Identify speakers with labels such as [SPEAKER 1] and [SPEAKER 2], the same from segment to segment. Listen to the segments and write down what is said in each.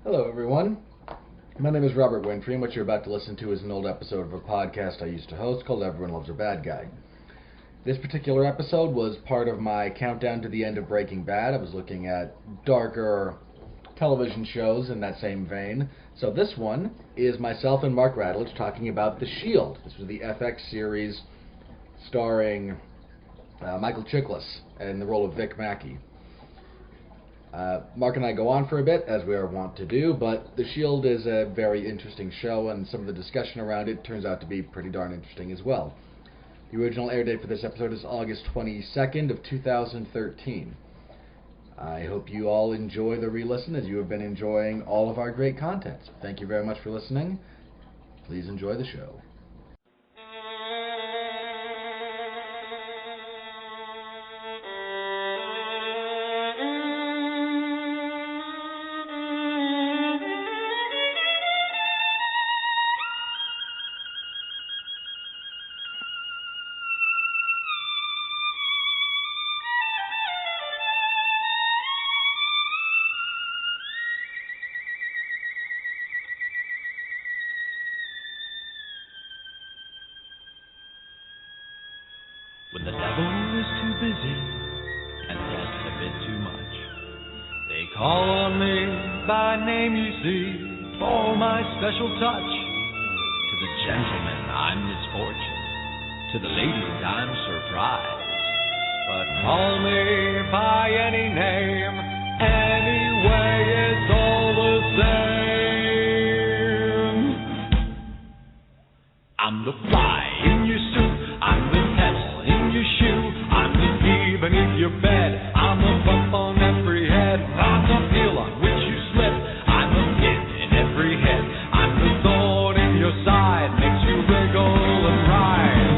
[SPEAKER 1] Hello, everyone. My name is Robert Winfree, and what you're about to listen to is an old episode of a podcast I used to host called Everyone Loves a Bad Guy. This particular episode was part of my countdown to the end of Breaking Bad. I was looking at darker television shows in that same vein. So this one is myself and Mark Radulich talking about The Shield. This was the FX series starring Michael Chiklis in the role of Vic Mackey. Mark and I go on for a bit, as we are wont to do, but The Shield is a very interesting show, and some of the discussion around it turns out to be pretty darn interesting as well. The original air date for this episode is August 22nd of 2013. I hope you all enjoy the re-listen as you have been enjoying all of our great content. Thank you very much for listening. Please enjoy the show.
[SPEAKER 2] When the devil is too busy and does a bit too much, they call on me by name, you see, for my special touch. To the gentlemen, I'm misfortune. To the ladies, I'm surprise. But call me by any name, anyway, it's all the same. I'm the fly in your suit, I'm the pest in your shoe, I'm the bee beneath your bed, I'm the bump on every head, I'm the heel on which you slip, I'm a pin in every head, I'm the thorn in your side, makes you wriggle and writhe,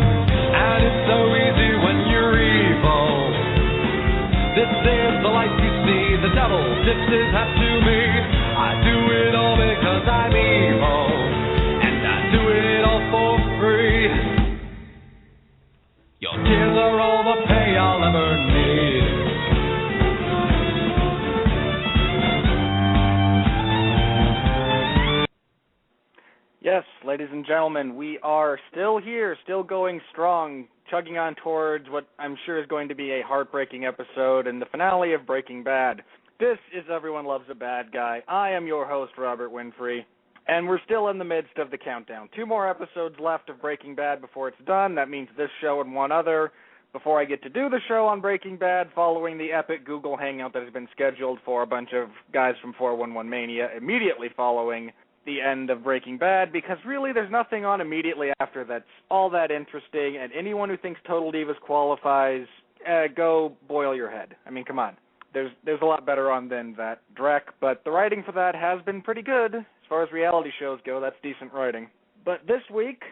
[SPEAKER 2] and it's so easy when you're evil. This is the life you see, the devil tips his hat to me, I do it all because I'm evil, and I do it all for free. Your tears are all the pay I'll ever need.
[SPEAKER 3] Yes, ladies and gentlemen, we are still here, still going strong, chugging on towards what I'm sure is going to be a heartbreaking episode and the finale of Breaking Bad. This is Everyone Loves a Bad Guy. I am your host, Robert Winfree, and we're still in the midst of the countdown. 2 more episodes left of Breaking Bad before it's done. That means this show and one other before I get to do the show on Breaking Bad, following the epic Google Hangout that has been scheduled for a bunch of guys from 411 Mania immediately following the end of Breaking Bad, because really there's nothing on immediately after that's all that interesting, and anyone who thinks Total Divas qualifies, go boil your head. I mean, come on. There's a lot better on than that Drek, but the writing for that has been pretty good. As far as reality shows go, that's decent writing. But this week,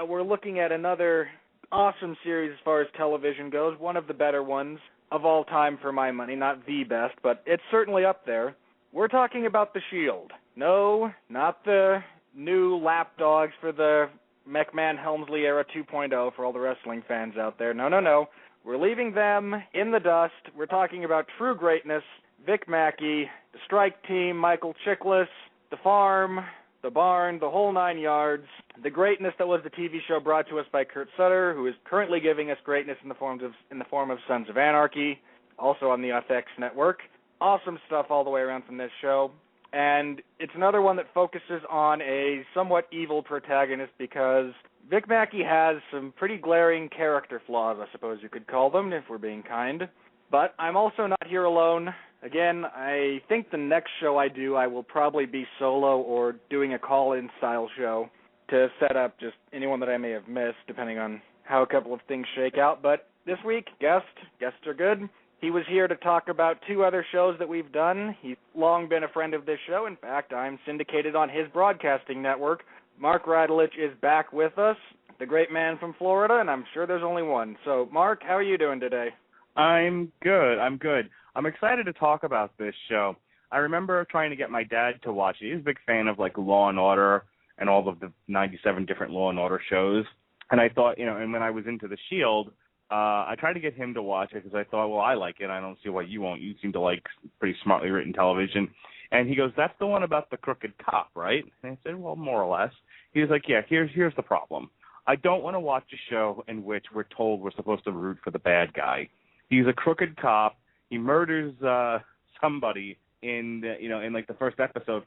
[SPEAKER 3] we're looking at another awesome series as far as television goes, one of the better ones of all time for my money. Not the best, but it's certainly up there. We're talking about The Shield. No, not the new lapdogs for the McMahon-Helmsley era 2.0 for all the wrestling fans out there. No. We're leaving them in the dust. We're talking about true greatness, Vic Mackey, the Strike Team, Michael Chiklis, The Farm, The Barn, the whole 9 yards, the greatness that was the TV show brought to us by Kurt Sutter, who is currently giving us greatness in the form of Sons of Anarchy, also on the FX network. Awesome stuff all the way around from this show. And it's another one that focuses on a somewhat evil protagonist because Vic Mackey has some pretty glaring character flaws, I suppose you could call them, if we're being kind. But I'm also not here alone. Again, I think the next show I do, I will probably be solo or doing a call-in style show to set up just anyone that I may have missed, depending on how a couple of things shake out. But this week, guests are good. He was here to talk about 2 other shows that we've done. He's long been a friend of this show. In fact, I'm syndicated on his broadcasting network. Mark Radulich is back with us, the great man from Florida, and I'm sure there's only one. So, Mark, how are you doing today?
[SPEAKER 4] I'm good. I'm excited to talk about this show. I remember trying to get my dad to watch it. He's a big fan of, like, Law & Order and all of the 97 different Law & Order shows. And I thought, and when I was into The Shield, I tried to get him to watch it because I thought, well, I like it. I don't see why you won't. You seem to like pretty smartly written television. And he goes, that's the one about the crooked cop, right? And I said, well, more or less. He was like, yeah, here's the problem. I don't want to watch a show in which we're told we're supposed to root for the bad guy. He's a crooked cop. He murders somebody in like the first episode.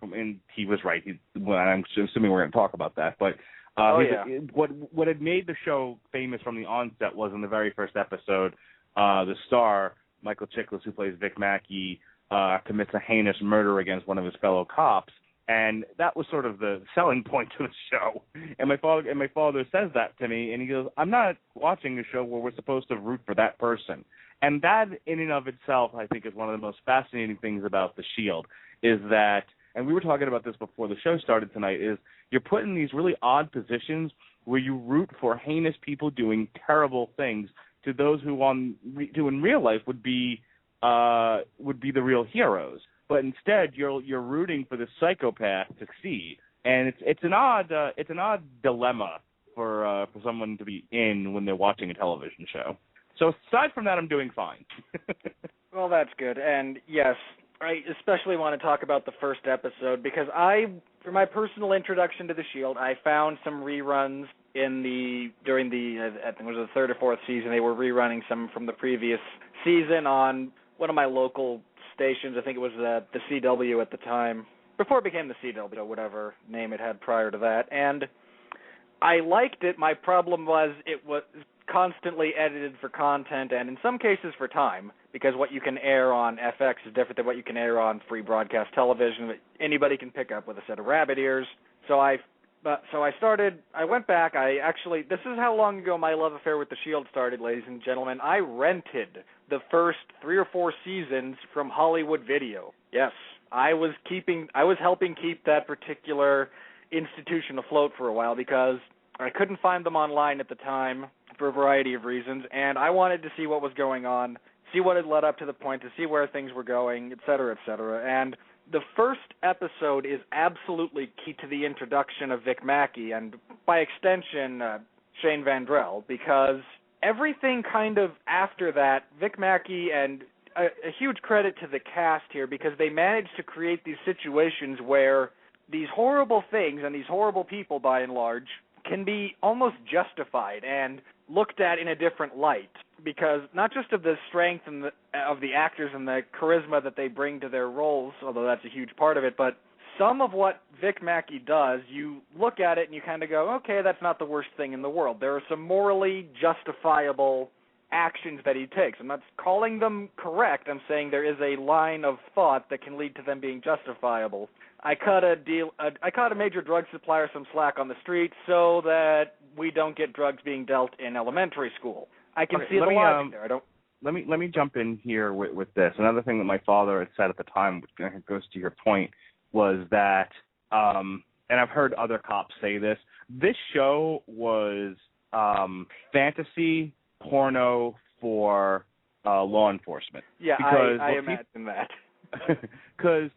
[SPEAKER 4] He was right. I'm assuming we're going to talk about that. But what had made the show famous from the onset was in the very first episode, the star, Michael Chiklis, who plays Vic Mackey, commits a heinous murder against one of his fellow cops. And that was sort of the selling point to the show. And my father says that to me, and he goes, I'm not watching a show where we're supposed to root for that person. And that, in and of itself, I think is one of the most fascinating things about The Shield, is that, and we were talking about this before the show started tonight, is you're put in these really odd positions where you root for heinous people doing terrible things to those who in real life would be the real heroes. But instead, you're rooting for the psychopath to succeed, and it's an odd dilemma for someone to be in when they're watching a television show. So aside from that, I'm doing fine.
[SPEAKER 3] Well, that's good, and yes, I especially want to talk about the first episode because for my personal introduction to The Shield, I found some reruns during the I think it was the third or fourth season. They were rerunning some from the previous season on one of my local stations. I think it was the CW at the time, before it became the CW, whatever name it had prior to that. And I liked it. My problem was it was constantly edited for content and in some cases for time, because what you can air on FX is different than what you can air on free broadcast television that anybody can pick up with a set of rabbit ears. So I went back. This is how long ago my love affair with The Shield started, ladies and gentlemen. I rented the first 3 or 4 seasons from Hollywood Video. Yes, I was helping keep that particular institution afloat for a while because I couldn't find them online at the time for a variety of reasons, and I wanted to see what was going on, see what had led up to the point, to see where things were going, et cetera, et cetera. And the first episode is absolutely key to the introduction of Vic Mackey and, by extension, Shane Vandrell, because everything kind of after that, Vic Mackey, and a huge credit to the cast here, because they managed to create these situations where these horrible things and these horrible people, by and large, can be almost justified and looked at in a different light, because not just of the strength and of the actors and the charisma that they bring to their roles, although that's a huge part of it, but some of what Vic Mackey does, you look at it and you kind of go, okay, that's not the worst thing in the world. There are some morally justifiable actions that he takes. I'm not calling them correct. I'm saying there is a line of thought that can lead to them being justifiable. I cut a major drug supplier some slack on the street so that we don't get drugs being dealt in elementary school. I can see the logic there.
[SPEAKER 4] Let me jump in here with this. Another thing that my father had said at the time, which goes to your point, was that, and I've heard other cops say this show was fantasy porno for law enforcement.
[SPEAKER 3] Yeah, I imagine that.
[SPEAKER 4] Because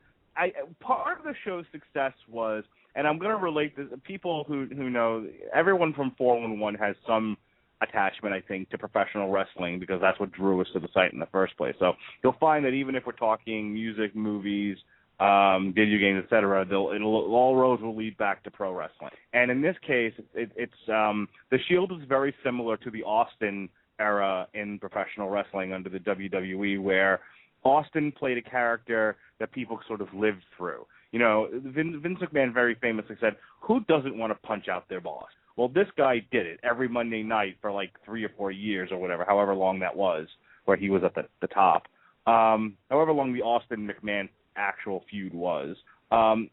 [SPEAKER 4] part of the show's success was, and I'm going to relate this, people who know, everyone from 411 has some attachment, I think, to professional wrestling, because that's what drew us to the site in the first place. So you'll find that even if we're talking music, movies, video games, etc., all roads will lead back to pro wrestling. And in this case, it's the Shield is very similar to the Austin era in professional wrestling under the WWE, where Austin played a character that people sort of lived through. You know, Vince McMahon very famously said, who doesn't want to punch out their boss? Well, this guy did it every Monday night for like 3 or 4 years or whatever, however long that was, where he was at the top. However long the Austin McMahon actual feud was.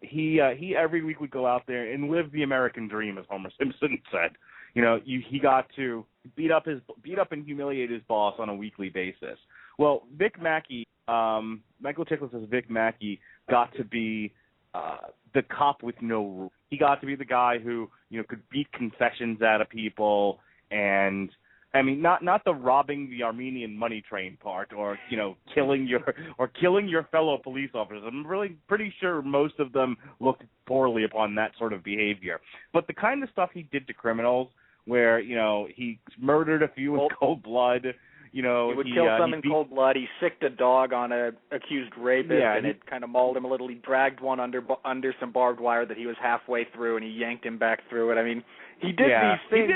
[SPEAKER 4] He every week would go out there and live the American dream, as Homer Simpson said. You know, he got to beat up and humiliate his boss on a weekly basis. Well, Vic Mackey, Michael Chiklis' Vic Mackey, got to be the cop with no rules. He got to be the guy who, you know, could beat confessions out of people, and I mean, not the robbing the Armenian money train part, or, you know, killing your fellow police officers. I'm really pretty sure most of them looked poorly upon that sort of behavior. But the kind of stuff he did to criminals, where, you know, he murdered a few in cold blood, You know,
[SPEAKER 3] he would kill some in cold blood. He sicked a dog on a accused rapist, and it kind of mauled him a little. He dragged one under some barbed wire that he was halfway through, and he yanked him back through it. I mean, he did these things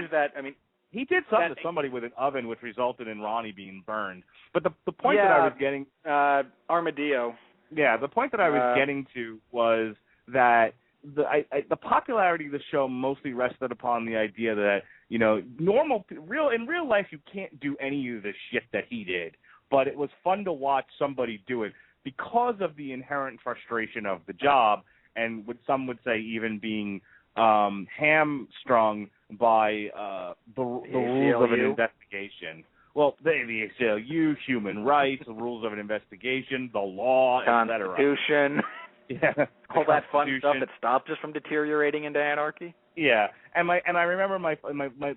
[SPEAKER 4] He did something to somebody with an oven, which resulted in Ronnie being burned. But the point that I was getting...
[SPEAKER 3] Armadillo.
[SPEAKER 4] Yeah, the point that I was getting to was that the popularity of the show mostly rested upon the idea that, you know, in real life you can't do any of the shit that he did, but it was fun to watch somebody do it because of the inherent frustration of the job, and what some would say even being hamstrung by the rules of an investigation. Well, the ACLU, human rights, the rules of an investigation, the law,
[SPEAKER 3] Constitution.
[SPEAKER 4] Yeah,
[SPEAKER 3] all that fun stuff that stopped us from deteriorating into anarchy.
[SPEAKER 4] Yeah, and I remember my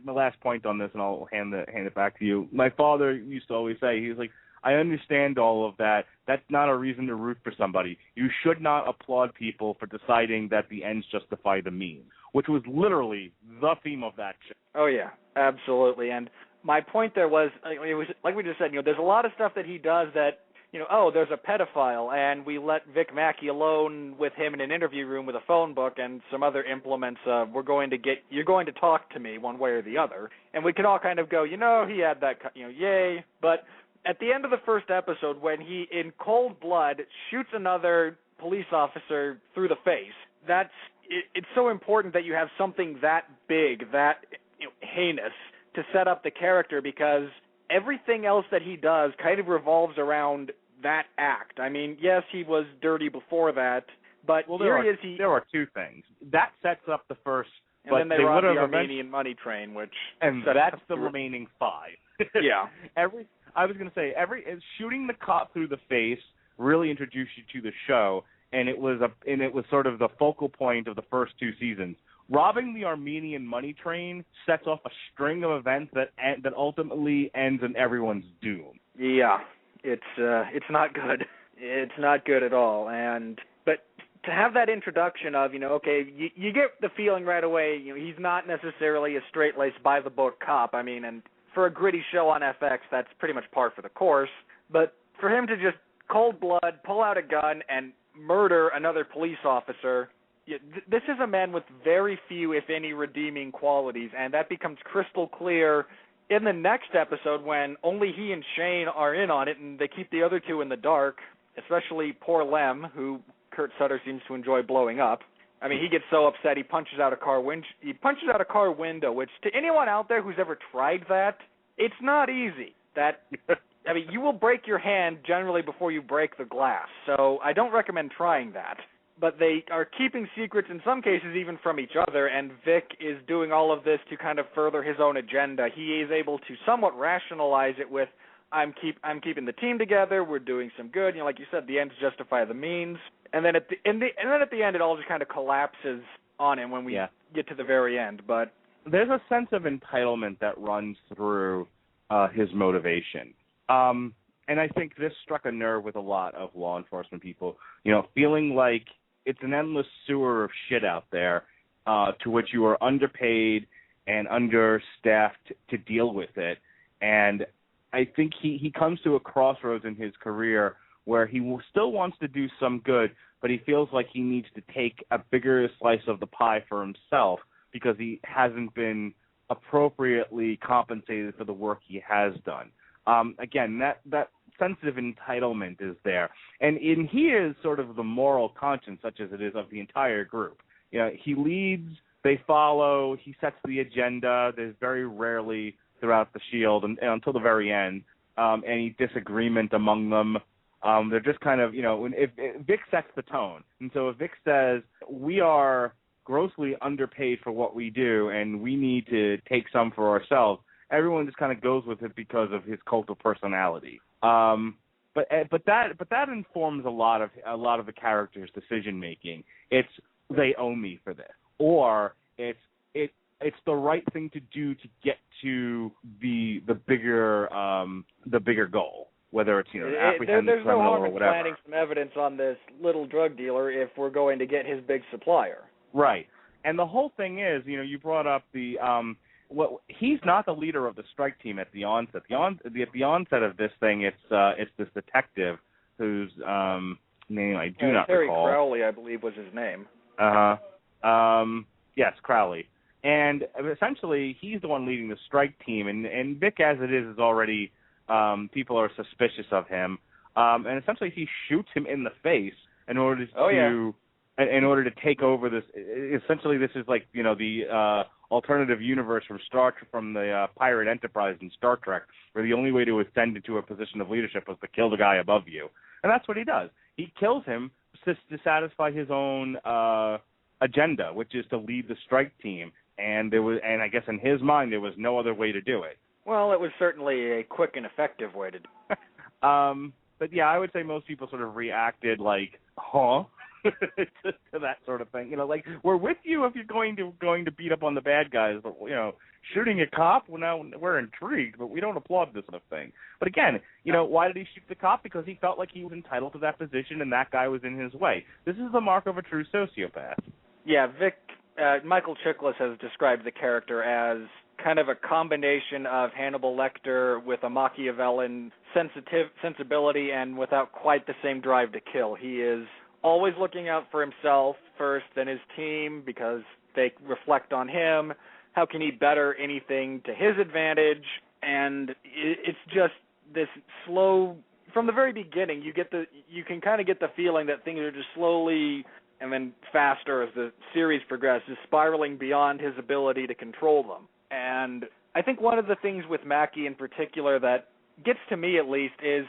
[SPEAKER 4] last point on this, and I'll hand it back to you. My father used to always say, he was like, I understand all of that. That's not a reason to root for somebody. You should not applaud people for deciding that the ends justify the means, which was literally the theme of that show.
[SPEAKER 3] Oh yeah, absolutely. And my point there was, it was like we just said, you know, there's a lot of stuff that he does that, you know, oh, there's a pedophile, and we let Vic Mackey alone with him in an interview room with a phone book and some other implements. You're going to talk to me one way or the other, and we can all kind of go, you know, he had that, you know, yay. But at the end of the first episode, when he, in cold blood, shoots another police officer through the face, it's so important that you have something that big, that, you know, heinous, to set up the character, because everything else that he does kind of revolves around that act. I mean, yes, he was dirty before that, but there
[SPEAKER 4] are two things. That sets up the first,
[SPEAKER 3] and then they rob the Armenian money train,
[SPEAKER 4] and that's the remaining five.
[SPEAKER 3] Yeah.
[SPEAKER 4] Shooting the cop through the face really introduced you to the show, and it was sort of the focal point of the first two seasons. Robbing the Armenian money train sets off a string of events that ultimately ends in everyone's doom.
[SPEAKER 3] Yeah, it's not good. It's not good at all. But to have that introduction of, you know, okay, you get the feeling right away, you know, he's not necessarily a straight-laced by-the-book cop. I mean, and for a gritty show on FX, that's pretty much par for the course. But for him to just cold blood, pull out a gun, and murder another police officer, this is a man with very few, if any, redeeming qualities, and that becomes crystal clear in the next episode when only he and Shane are in on it, and they keep the other two in the dark, especially poor Lem, who Kurt Sutter seems to enjoy blowing up. I mean, he gets so upset he punches out a car window, which to anyone out there who's ever tried that, it's not easy. I mean, you will break your hand generally before you break the glass, so I don't recommend trying that. But they are keeping secrets in some cases even from each other, and Vic is doing all of this to kind of further his own agenda. He is able to somewhat rationalize it with, I'm keeping the team together, we're doing some good, you know, like you said, the ends justify the means. And then at the end it all just kind of collapses on him when we get to the very end. But
[SPEAKER 4] there's a sense of entitlement that runs through his motivation. And I think this struck a nerve with a lot of law enforcement people, you know, feeling like it's an endless sewer of shit out there to which you are underpaid and understaffed to deal with it. And I think he comes to a crossroads in his career where he still wants to do some good, but he feels like he needs to take a bigger slice of the pie for himself because he hasn't been appropriately compensated for the work he has done. Again, that sensitive entitlement is there. And he is sort of the moral conscience, such as it is of the entire group. You know, he leads, they follow, he sets the agenda. There's very rarely throughout the Shield and until the very end any disagreement among them. They're just kind of, you know, if Vic sets the tone. And so if Vic says, we are grossly underpaid for what we do and we need to take some for ourselves, everyone just kind of goes with it because of his cult of personality. But that informs a lot of the character's decision making. It's they owe me for this, or it's the right thing to do to get to the bigger goal, whether it's, you know, apprehend the criminal or whatever. There's no harm in planting
[SPEAKER 3] some evidence on this little drug dealer if we're going to get his big supplier.
[SPEAKER 4] Right, and the whole thing is, you know, you brought up the he's not the leader of the strike team at the onset. At the onset of this thing, it's this detective whose name I do not
[SPEAKER 3] Terry
[SPEAKER 4] recall.
[SPEAKER 3] Crowley, I believe, was his name.
[SPEAKER 4] Yes, Crowley. And essentially, he's the one leading the strike team, and Vic, as it is already, people are suspicious of him. And essentially, he shoots him in the face in order to take over this. Essentially, this is like, the alternative universe from the pirate Enterprise in Star Trek, where the only way to ascend into a position of leadership was to kill the guy above you. And that's what he does. He kills him to satisfy his own agenda, which is to lead the strike team. And I guess in his mind, there was no other way to do it.
[SPEAKER 3] Well, it was certainly a quick and effective way to do it.
[SPEAKER 4] But yeah, I would say most people sort of reacted like, huh? to that sort of thing. Like, we're with you if you're going to beat up on the bad guys, but, shooting a cop, well, now we're intrigued, but we don't applaud this sort of thing. But again, why did he shoot the cop? Because he felt like he was entitled to that position and that guy was in his way. This is the mark of a true sociopath.
[SPEAKER 3] Yeah, Michael Chiklis has described the character as kind of a combination of Hannibal Lecter with a Machiavellian sensibility and without quite the same drive to kill. He is always looking out for himself first, then his team, because they reflect on him. How can he better anything to his advantage? And it's just this slow, from the very beginning, you can kind of get the feeling that things are just slowly and then faster as the series progresses, spiraling beyond his ability to control them. And I think one of the things with Mackie in particular that gets to me at least is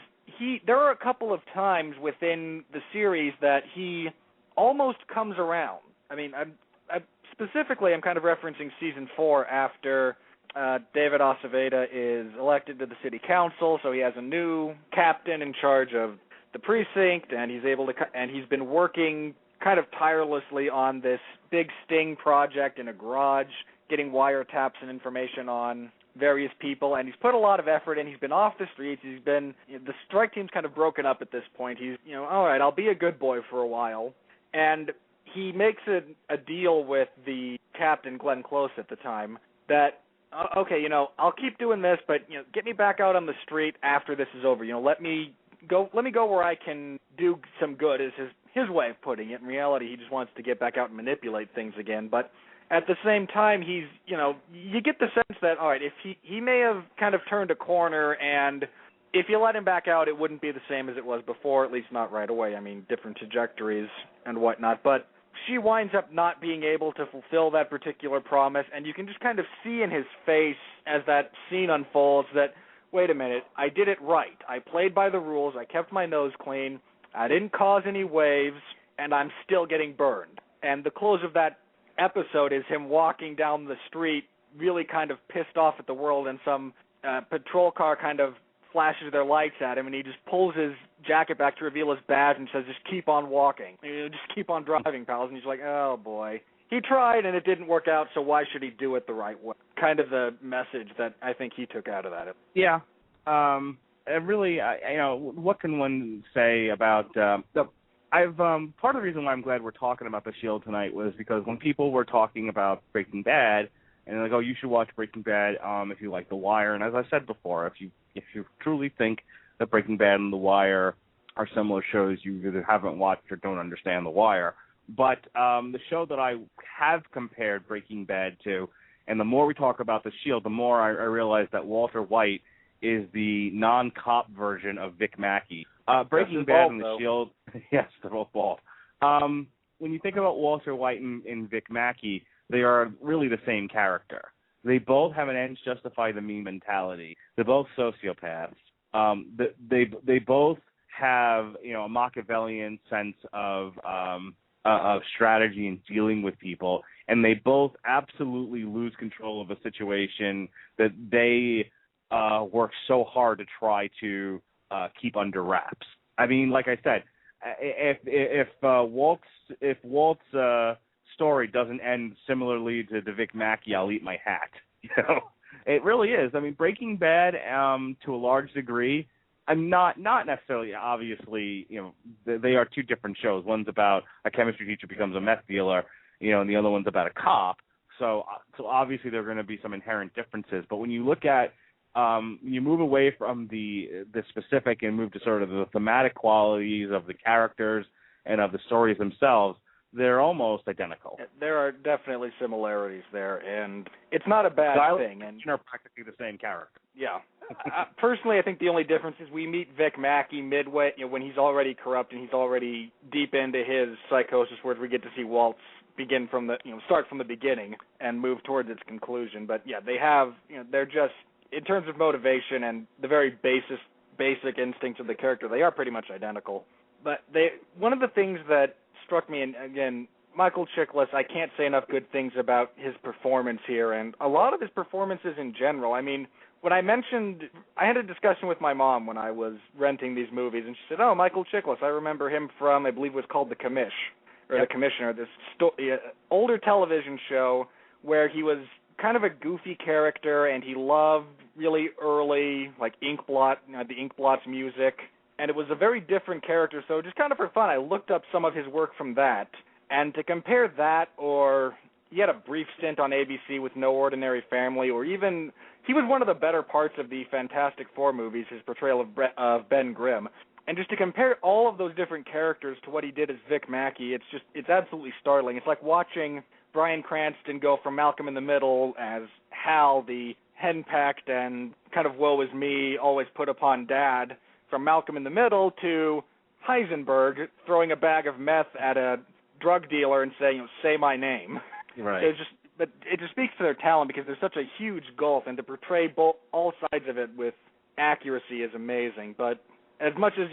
[SPEAKER 3] there are a couple of times within the series that he almost comes around. I mean, specifically, I'm kind of referencing season 4 after David Aceveda is elected to the city council, so he has a new captain in charge of the precinct, and he's been working kind of tirelessly on this big sting project in a garage, getting wiretaps and information on various people, and he's put a lot of effort in. He's been off the streets. The strike team's kind of broken up at this point. He's, all right, I'll be a good boy for a while. And he makes a deal with the captain, Glenn Close at the time, that, okay, I'll keep doing this, but, get me back out on the street after this is over. Let me go where I can do some good, is his way of putting it. In reality, he just wants to get back out and manipulate things again. But at the same time, he's, you get the sense that, all right, if he may have kind of turned a corner, and if you let him back out, it wouldn't be the same as it was before, at least not right away. I mean, different trajectories and whatnot. But she winds up not being able to fulfill that particular promise, and you can just kind of see in his face as that scene unfolds that, wait a minute, I did it right. I played by the rules. I kept my nose clean. I didn't cause any waves, and I'm still getting burned. And the close of that episode is him walking down the street really kind of pissed off at the world, and some patrol car kind of flashes their lights at him, and he just pulls his jacket back to reveal his badge and says, just keep on walking. Just keep on driving, pals. And he's like, oh, boy. He tried, and it didn't work out, so why should he do it the right way? Kind of the message that I think he took out of that.
[SPEAKER 4] Yeah. Really, what can one say about part of the reason why I'm glad we're talking about The Shield tonight was because when people were talking about Breaking Bad, and they're like, oh, you should watch Breaking Bad if you like The Wire. And as I said before, if you truly think that Breaking Bad and The Wire are similar shows, you either haven't watched or don't understand The Wire. But the show that I have compared Breaking Bad to, and the more we talk about The Shield, the more I realize that Walter White is the non-cop version of Vic Mackey. Breaking Bad and The Shield, yes, they're both bald. When you think about Walter White and Vic Mackey, they are really the same character. They both have an ends justify the mean mentality. They're both sociopaths. They both have a Machiavellian sense of strategy in dealing with people, and they both absolutely lose control of a situation that they work so hard to try to keep under wraps. I mean, like I said, if Walt's story doesn't end similarly to the Vic Mackey, I'll eat my hat. It really is. I mean, Breaking Bad, to a large degree, I'm not necessarily, obviously, they are two different shows. One's about a chemistry teacher becomes a meth dealer, and the other one's about a cop. So obviously there are going to be some inherent differences. But when you look at you move away from the specific and move to sort of the thematic qualities of the characters and of the stories themselves, they're almost identical.
[SPEAKER 3] There are definitely similarities there, and it's not a bad thing. And
[SPEAKER 4] are practically the same character.
[SPEAKER 3] Yeah. Personally, I think the only difference is we meet Vic Mackey midway, when he's already corrupt and he's already deep into his psychosis, where we get to see Waltz begin from start from the beginning and move towards its conclusion. But yeah, they have, they're just, in terms of motivation and the very basic instincts of the character, they are pretty much identical. But one of the things that struck me, and again, Michael Chiklis, I can't say enough good things about his performance here, and a lot of his performances in general. I mean, when I had a discussion with my mom when I was renting these movies, and she said, "Oh, Michael Chiklis, I remember him from, I believe it was called The Commish, or
[SPEAKER 4] Yep.
[SPEAKER 3] The Commissioner, this older television show where he was kind of a goofy character, and he loved really early, like Inkblot, the Inkblot's music, and it was a very different character. So just kind of for fun, I looked up some of his work from that, and to compare that, or he had a brief stint on ABC with No Ordinary Family, or even he was one of the better parts of the Fantastic Four movies, his portrayal of Ben Grimm. And just to compare all of those different characters to what he did as Vic Mackey, it's absolutely startling. It's like watching Bryan Cranston go from Malcolm in the Middle as Hal, the henpecked and kind of woe is me, always put upon dad, from Malcolm in the Middle to Heisenberg throwing a bag of meth at a drug dealer and saying, "Say my name."
[SPEAKER 4] Right.
[SPEAKER 3] But it just speaks to their talent, because there's such a huge gulf, and to portray all sides of it with accuracy is amazing. But as much as,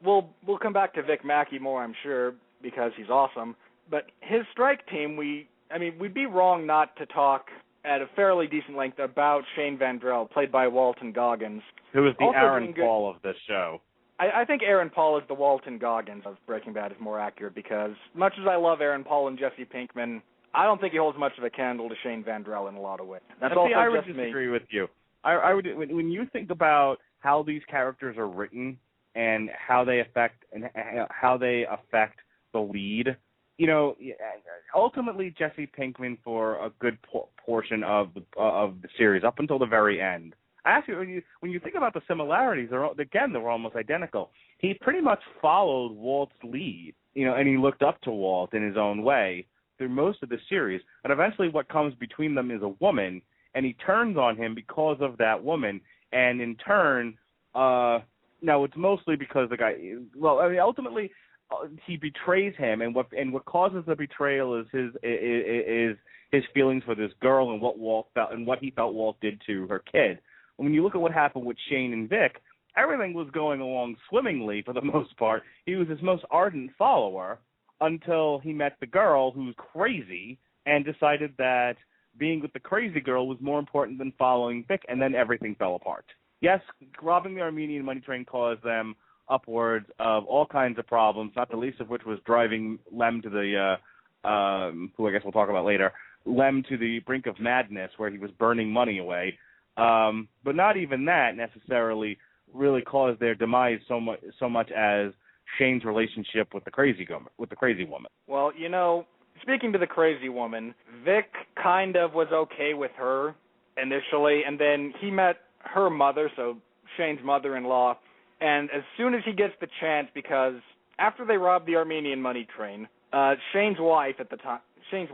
[SPEAKER 3] we'll come back to Vic Mackey more, I'm sure, because he's awesome. But his strike team, we'd be wrong not to talk at a fairly decent length about Shane Vandrell, played by Walton Goggins.
[SPEAKER 4] Who is the
[SPEAKER 3] Also
[SPEAKER 4] Aaron
[SPEAKER 3] doing good-
[SPEAKER 4] Paul of this show.
[SPEAKER 3] I think Aaron Paul is the Walton Goggins of Breaking Bad is more accurate, because much as I love Aaron Paul and Jesse Pinkman, I don't think he holds much of a candle to Shane Vandrell in a lot of ways. That's also
[SPEAKER 4] I would
[SPEAKER 3] just me.
[SPEAKER 4] disagree with you. I would, when you think about how these characters are written and how they affect the lead, ultimately Jesse Pinkman for a good portion of the series up until the very end. Actually, when you think about the similarities, they're almost identical. He pretty much followed Walt's lead, and he looked up to Walt in his own way through most of the series. And eventually what comes between them is a woman, and he turns on him because of that woman. And in turn, now it's mostly because the guy, ultimately he betrays him, and what causes the betrayal is his feelings for this girl and what Walt felt and what he felt Walt did to her kid. When you look at what happened with Shane and Vic, everything was going along swimmingly for the most part. He was his most ardent follower until he met the girl who's crazy and decided that being with the crazy girl was more important than following Vic, and then everything fell apart. Yes, robbing the Armenian money train caused them upwards of all kinds of problems, not the least of which was driving Lem to the, who I guess we'll talk about later, Lem to the brink of madness where he was burning money away. But not even that necessarily really caused their demise so much as Shane's relationship with the crazy woman.
[SPEAKER 3] Well, speaking to the crazy woman, Vic kind of was okay with her initially, and then he met her mother, so Shane's mother-in-law, and as soon as he gets the chance, because after they robbed the Armenian money train, Shane's wife at the time, she's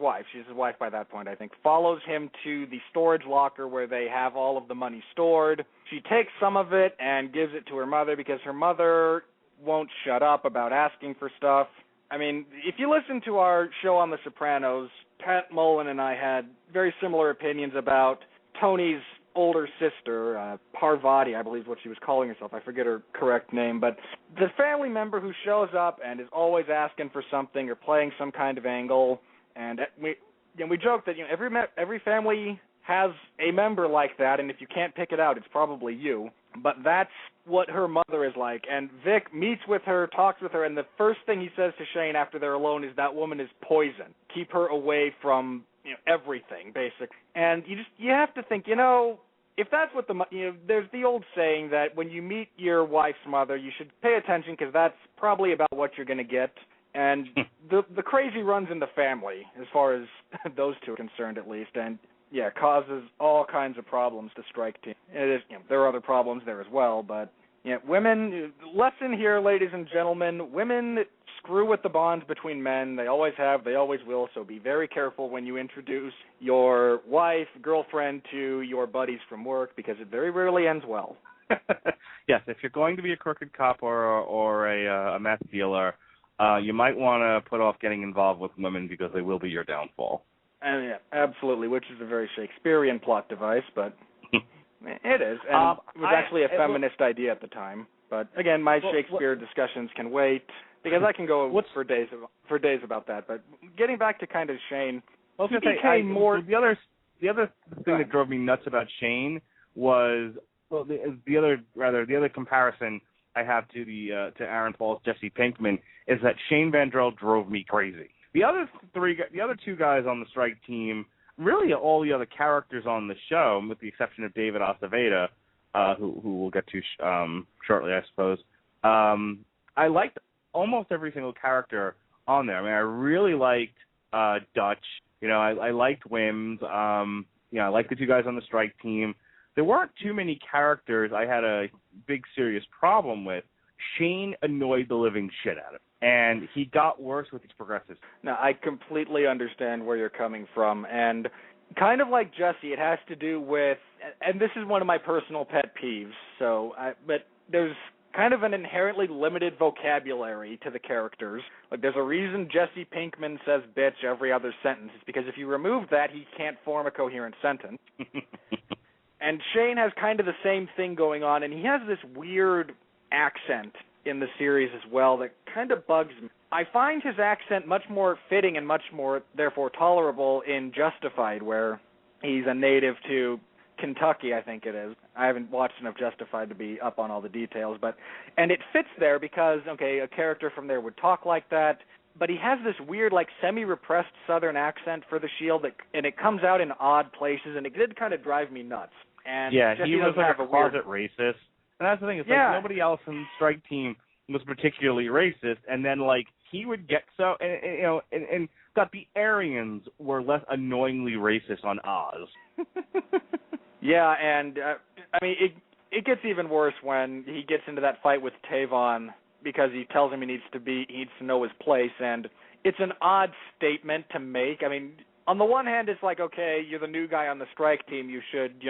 [SPEAKER 3] his wife by that point, I think, follows him to the storage locker where they have all of the money stored. She takes some of it and gives it to her mother because her mother won't shut up about asking for stuff. I mean, if you listen to our show on The Sopranos, Pat Mullen and I had very similar opinions about Tony's older sister, Parvati, I believe is what she was calling herself. I forget her correct name, but the family member who shows up and is always asking for something or playing some kind of angle. And we joke that every family has a member like that, and if you can't pick it out, it's probably you. But that's what her mother is like. And Vic meets with her, talks with her, and the first thing he says to Shane after they're alone is that woman is poison. Keep her away from everything, basically. And you have to think, if that's what there's the old saying that when you meet your wife's mother, you should pay attention because that's probably about what you're going to get. And the crazy runs in the family, as far as those two are concerned, at least, and yeah, causes all kinds of problems to Strike Team. It is, there are other problems there as well, but women. Lesson here, ladies and gentlemen: women screw with the bonds between men. They always have. They always will. So be very careful when you introduce your wife, girlfriend to your buddies from work, because it very rarely ends well.
[SPEAKER 4] Yes, if you're going to be a crooked cop or a meth dealer, you might want to put off getting involved with women because they will be your downfall.
[SPEAKER 3] Yeah, absolutely, which is a very Shakespearean plot device, but it is. And it was actually a feminist idea at the time. But again, my Shakespeare discussions can wait, because I can go for days about that. But getting back to kind of Shane, he became more. The other
[SPEAKER 4] thing that drove me nuts about Shane was the other comparison I have to Aaron Paul's Jesse Pinkman is that Shane Vandrell drove me crazy. The other two guys on the Strike Team, really all the other characters on the show, with the exception of David Aceveda, who we'll get to shortly, I suppose. I liked almost every single character on there. I mean, I really liked Dutch. I liked Wims. I liked the two guys on the Strike Team. There weren't too many characters I had a big, serious problem with. Shane annoyed the living shit out of him, and he got worse with his progressives.
[SPEAKER 3] Now, I completely understand where you're coming from, and kind of like Jesse, it has to do with, and this is one of my personal pet peeves, but there's kind of an inherently limited vocabulary to the characters. Like, there's a reason Jesse Pinkman says bitch every other sentence. It's because if you remove that, he can't form a coherent sentence. And Shane has kind of the same thing going on, and he has this weird accent in the series as well that kind of bugs me. I find his accent much more fitting and much more, therefore, tolerable in Justified, where he's a native to Kentucky, I think it is. I haven't watched enough Justified to be up on all the details, and it fits there because, okay, a character from there would talk like that, but he has this weird, like, semi-repressed Southern accent for the Shield, and it comes out in odd places, and it did kind of drive me nuts. And
[SPEAKER 4] yeah, he was like a closet racist. And that's the thing. It's like nobody else in the Strike Team was particularly racist, and then like he would get so and that the Aryans were less annoyingly racist on Oz.
[SPEAKER 3] Yeah, and I mean it gets even worse when he gets into that fight with Tavon because he tells him he needs to know his place, and it's an odd statement to make. I mean, on the one hand, it's like, okay, you're the new guy on the Strike Team, you should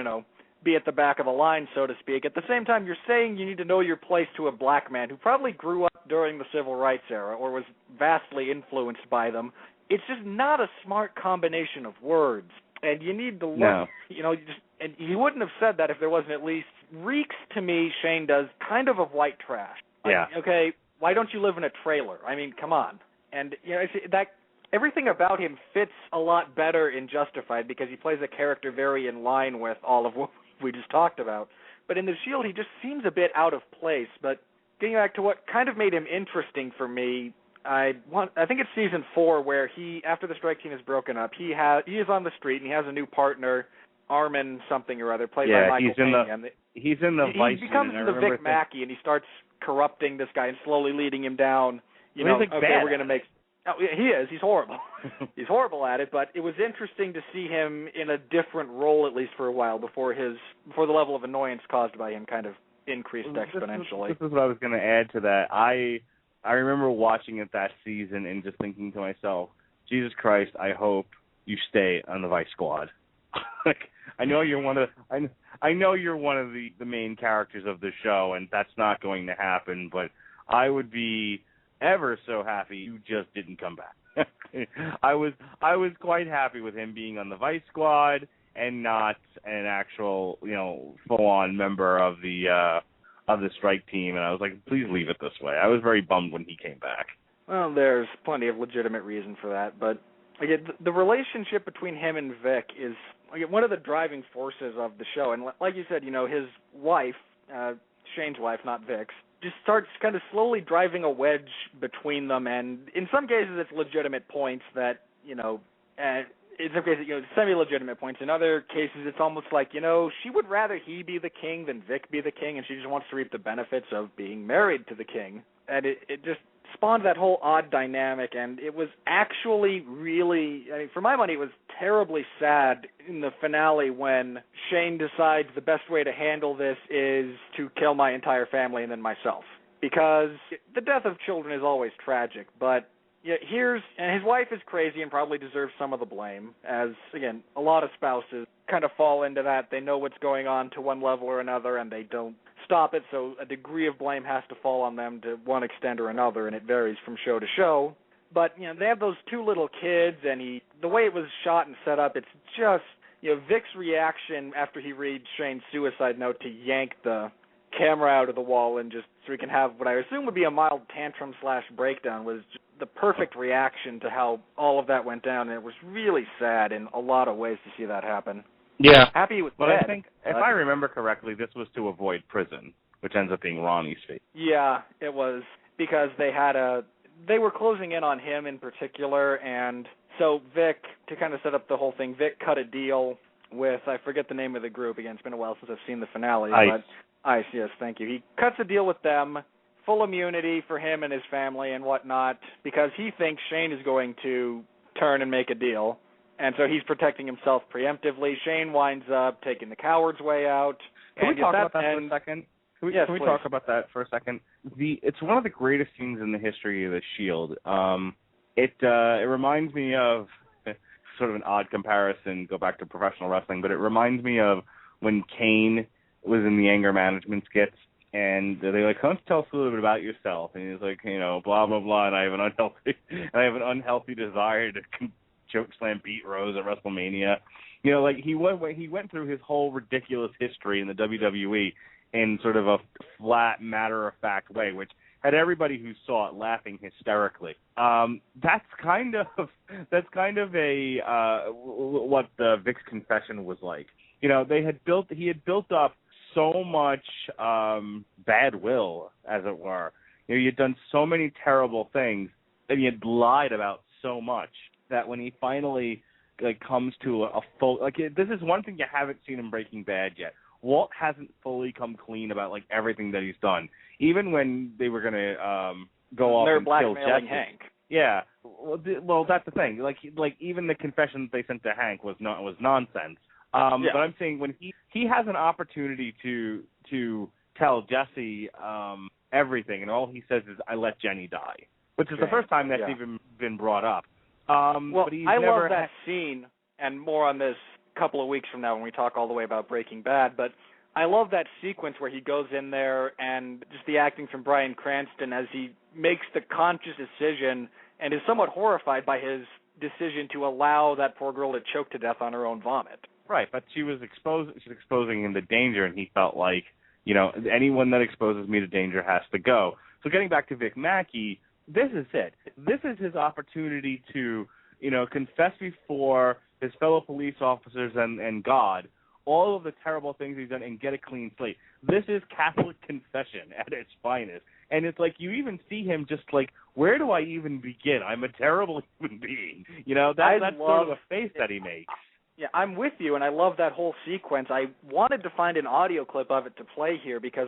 [SPEAKER 3] be at the back of the line, so to speak. At the same time, you're saying you need to know your place to a black man who probably grew up during the Civil Rights era or was vastly influenced by them. It's just not a smart combination of words, and you need to look.
[SPEAKER 4] No.
[SPEAKER 3] And he wouldn't have said that if there wasn't at least reeks to me. Shane does kind of white trash.
[SPEAKER 4] Yeah.
[SPEAKER 3] Okay, why don't you live in a trailer? I mean, come on. And that everything about him fits a lot better in Justified because he plays a character very in line with all of what we just talked about. But in The Shield, he just seems a bit out of place. But getting back to what kind of made him interesting for me, I think it's season 4 where after the Strike Team is broken up, he is on the street and he has a new partner, Armin something or other, played by Michael Pena.
[SPEAKER 4] He's in the Vice.
[SPEAKER 3] He becomes the Vic Mackey and he starts corrupting this guy and slowly leading him down. We're going to make. Oh, he is. He's horrible. He's horrible at it, but it was interesting to see him in a different role, at least for a while, before the level of annoyance caused by him kind of increased exponentially.
[SPEAKER 4] This is what I was going to add to that. I remember watching it that season and just thinking to myself, Jesus Christ, I hope you stay on the Vice Squad. I know you're one of the main characters of the show, and that's not going to happen, but I would be ever so happy you just didn't come back. I was quite happy with him being on the Vice Squad and not an actual, full-on member of the Strike Team, and I was like, please leave it this way. I was very bummed when he came back.
[SPEAKER 3] Well, there's plenty of legitimate reason for that, but again, the relationship between him and Vic is one of the driving forces of the show, and like you said, his wife, Shane's wife, not Vic's, just starts kind of slowly driving a wedge between them, and in some cases it's legitimate points that, in some cases, semi-legitimate points. In other cases, it's almost like, she would rather he be the king than Vic be the king, and she just wants to reap the benefits of being married to the king. And it just spawned that whole odd dynamic, and it was actually really, I mean, for my money, it was terribly sad in the finale when Shane decides the best way to handle this is to kill my entire family and then myself. Because the death of children is always tragic, but yeah, and his wife is crazy and probably deserves some of the blame, as, again, a lot of spouses kind of fall into that. They know what's going on to one level or another, and they don't stop it, so a degree of blame has to fall on them to one extent or another, and it varies from show to show. But, they have those two little kids, and the way it was shot and set up, it's just, Vic's reaction after he reads Shane's suicide note to yank the camera out of the wall and just so he can have what I assume would be a mild tantrum/breakdown was just the perfect reaction to how all of that went down, and it was really sad in a lot of ways to see that happen.
[SPEAKER 4] Yeah.
[SPEAKER 3] Happy with
[SPEAKER 4] but
[SPEAKER 3] dead,
[SPEAKER 4] I think, if I remember correctly, this was to avoid prison, which ends up being Ronnie's fate.
[SPEAKER 3] Yeah, it was because they were closing in on him in particular, and so Vic, to kind of set up the whole thing, Vic cut a deal with, I forget the name of the group, again, it's been a while since I've seen the finale.
[SPEAKER 4] ICE.
[SPEAKER 3] But ICE, yes, thank you. He cuts a deal with them, full immunity for him and his family and whatnot, because he thinks Shane is going to turn and make a deal, and so he's protecting himself preemptively. Shane winds up taking the coward's way out.
[SPEAKER 4] Can we talk about that for a second? Can we
[SPEAKER 3] please.
[SPEAKER 4] talk about that for a second? It's one of the greatest scenes in the history of the Shield. It reminds me of sort of an odd comparison. Go back to professional wrestling, but it reminds me of when Kane was in the anger management skits, and they're like, "Why don't you tell us a little bit about yourself?" And he's like, blah blah blah, and I have an unhealthy desire to choke slam Pete Rose at WrestleMania. He went through his whole ridiculous history in the WWE in sort of a flat, matter-of-fact way, which had everybody who saw it laughing hysterically. That's kind of what Vic's confession was like. He had built up so much bad will, as it were. He had done so many terrible things, and he had lied about so much that when he finally comes to a full this is one thing you haven't seen in Breaking Bad yet. Walt hasn't fully come clean about everything that he's done. Even when they were going to go off and kill Jesse.
[SPEAKER 3] Hank.
[SPEAKER 4] Yeah. Well, that's the thing. Even the confession that they sent to Hank was nonsense.
[SPEAKER 3] Yeah.
[SPEAKER 4] But I'm saying when he has an opportunity to tell Jesse everything, and all he says is, "I let Jenny die," which is the first time that's even been brought up.
[SPEAKER 3] Well,
[SPEAKER 4] but
[SPEAKER 3] I love that scene, and more on this a couple of weeks from now when we talk all the way about Breaking Bad, but I love that sequence where he goes in there and just the acting from Bryan Cranston as he makes the conscious decision and is somewhat horrified by his decision to allow that poor girl to choke to death on her own vomit.
[SPEAKER 4] Right, but she's exposing him to danger, and he felt like, anyone that exposes me to danger has to go. So getting back to Vic Mackey, this is it. This is his opportunity to, confess before his fellow police officers and God all of the terrible things he's done and get a clean slate. This is Catholic confession at its finest. And it's you even see him just where do I even begin? I'm a terrible human being. That's sort of a face that he makes.
[SPEAKER 3] Yeah, I'm with you, and I love that whole sequence. I wanted to find an audio clip of it to play here because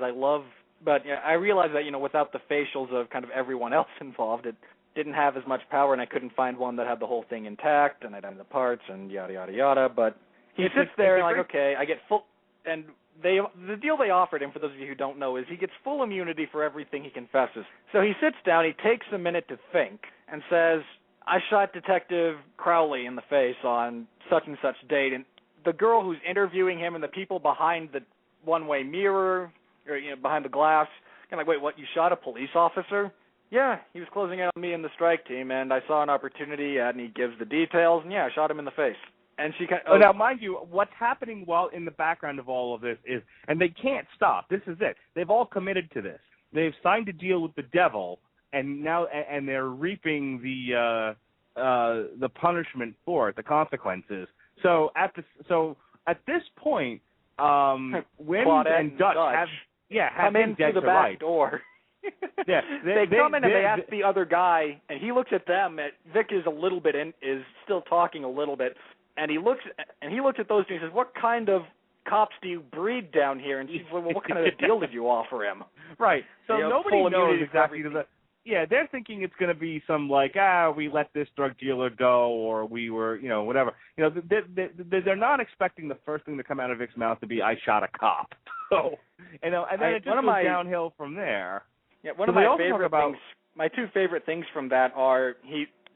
[SPEAKER 3] but I realized that, without the facials of kind of everyone else involved, it didn't have as much power, and I couldn't find one that had the whole thing intact, and I'd have the parts, and yada, yada, yada. But he sits there and okay, I get full, and the deal they offered him, for those of you who don't know, is he gets full immunity for everything he confesses. So he sits down, he takes a minute to think, and says, "I shot Detective Crowley in the face on such and such date," and the girl who's interviewing him and the people behind the one-way mirror, or behind the glass, kind of wait, what, you shot a police officer? Yeah, he was closing in on me and the strike team, and I saw an opportunity, and he gives the details, and I shot him in the face. And she kind of,
[SPEAKER 4] now, mind you, what's happening while in the background of all of this is, and they can't stop. This is it. They've all committed to this. They've signed a deal with the devil, and now they're reaping the punishment for it, the consequences. So at this point, Wind and Dutch have
[SPEAKER 3] come in through the back door.
[SPEAKER 4] Yeah,
[SPEAKER 3] they come in and they ask the other guy, and he looks at them. Vic is is still talking a little bit, and he looks at those two and he says, "What kind of cops do you breed down here?" And she says, "Well, what kind of a deal did you offer him?"
[SPEAKER 4] Right. So nobody knows exactly they're thinking it's going to be some we let this drug dealer go, or we were, whatever. They're not expecting the first thing to come out of Vic's mouth to be, I shot a cop. So, and then it just goes downhill from there.
[SPEAKER 3] Yeah, one of my favorite things, my two favorite things from that are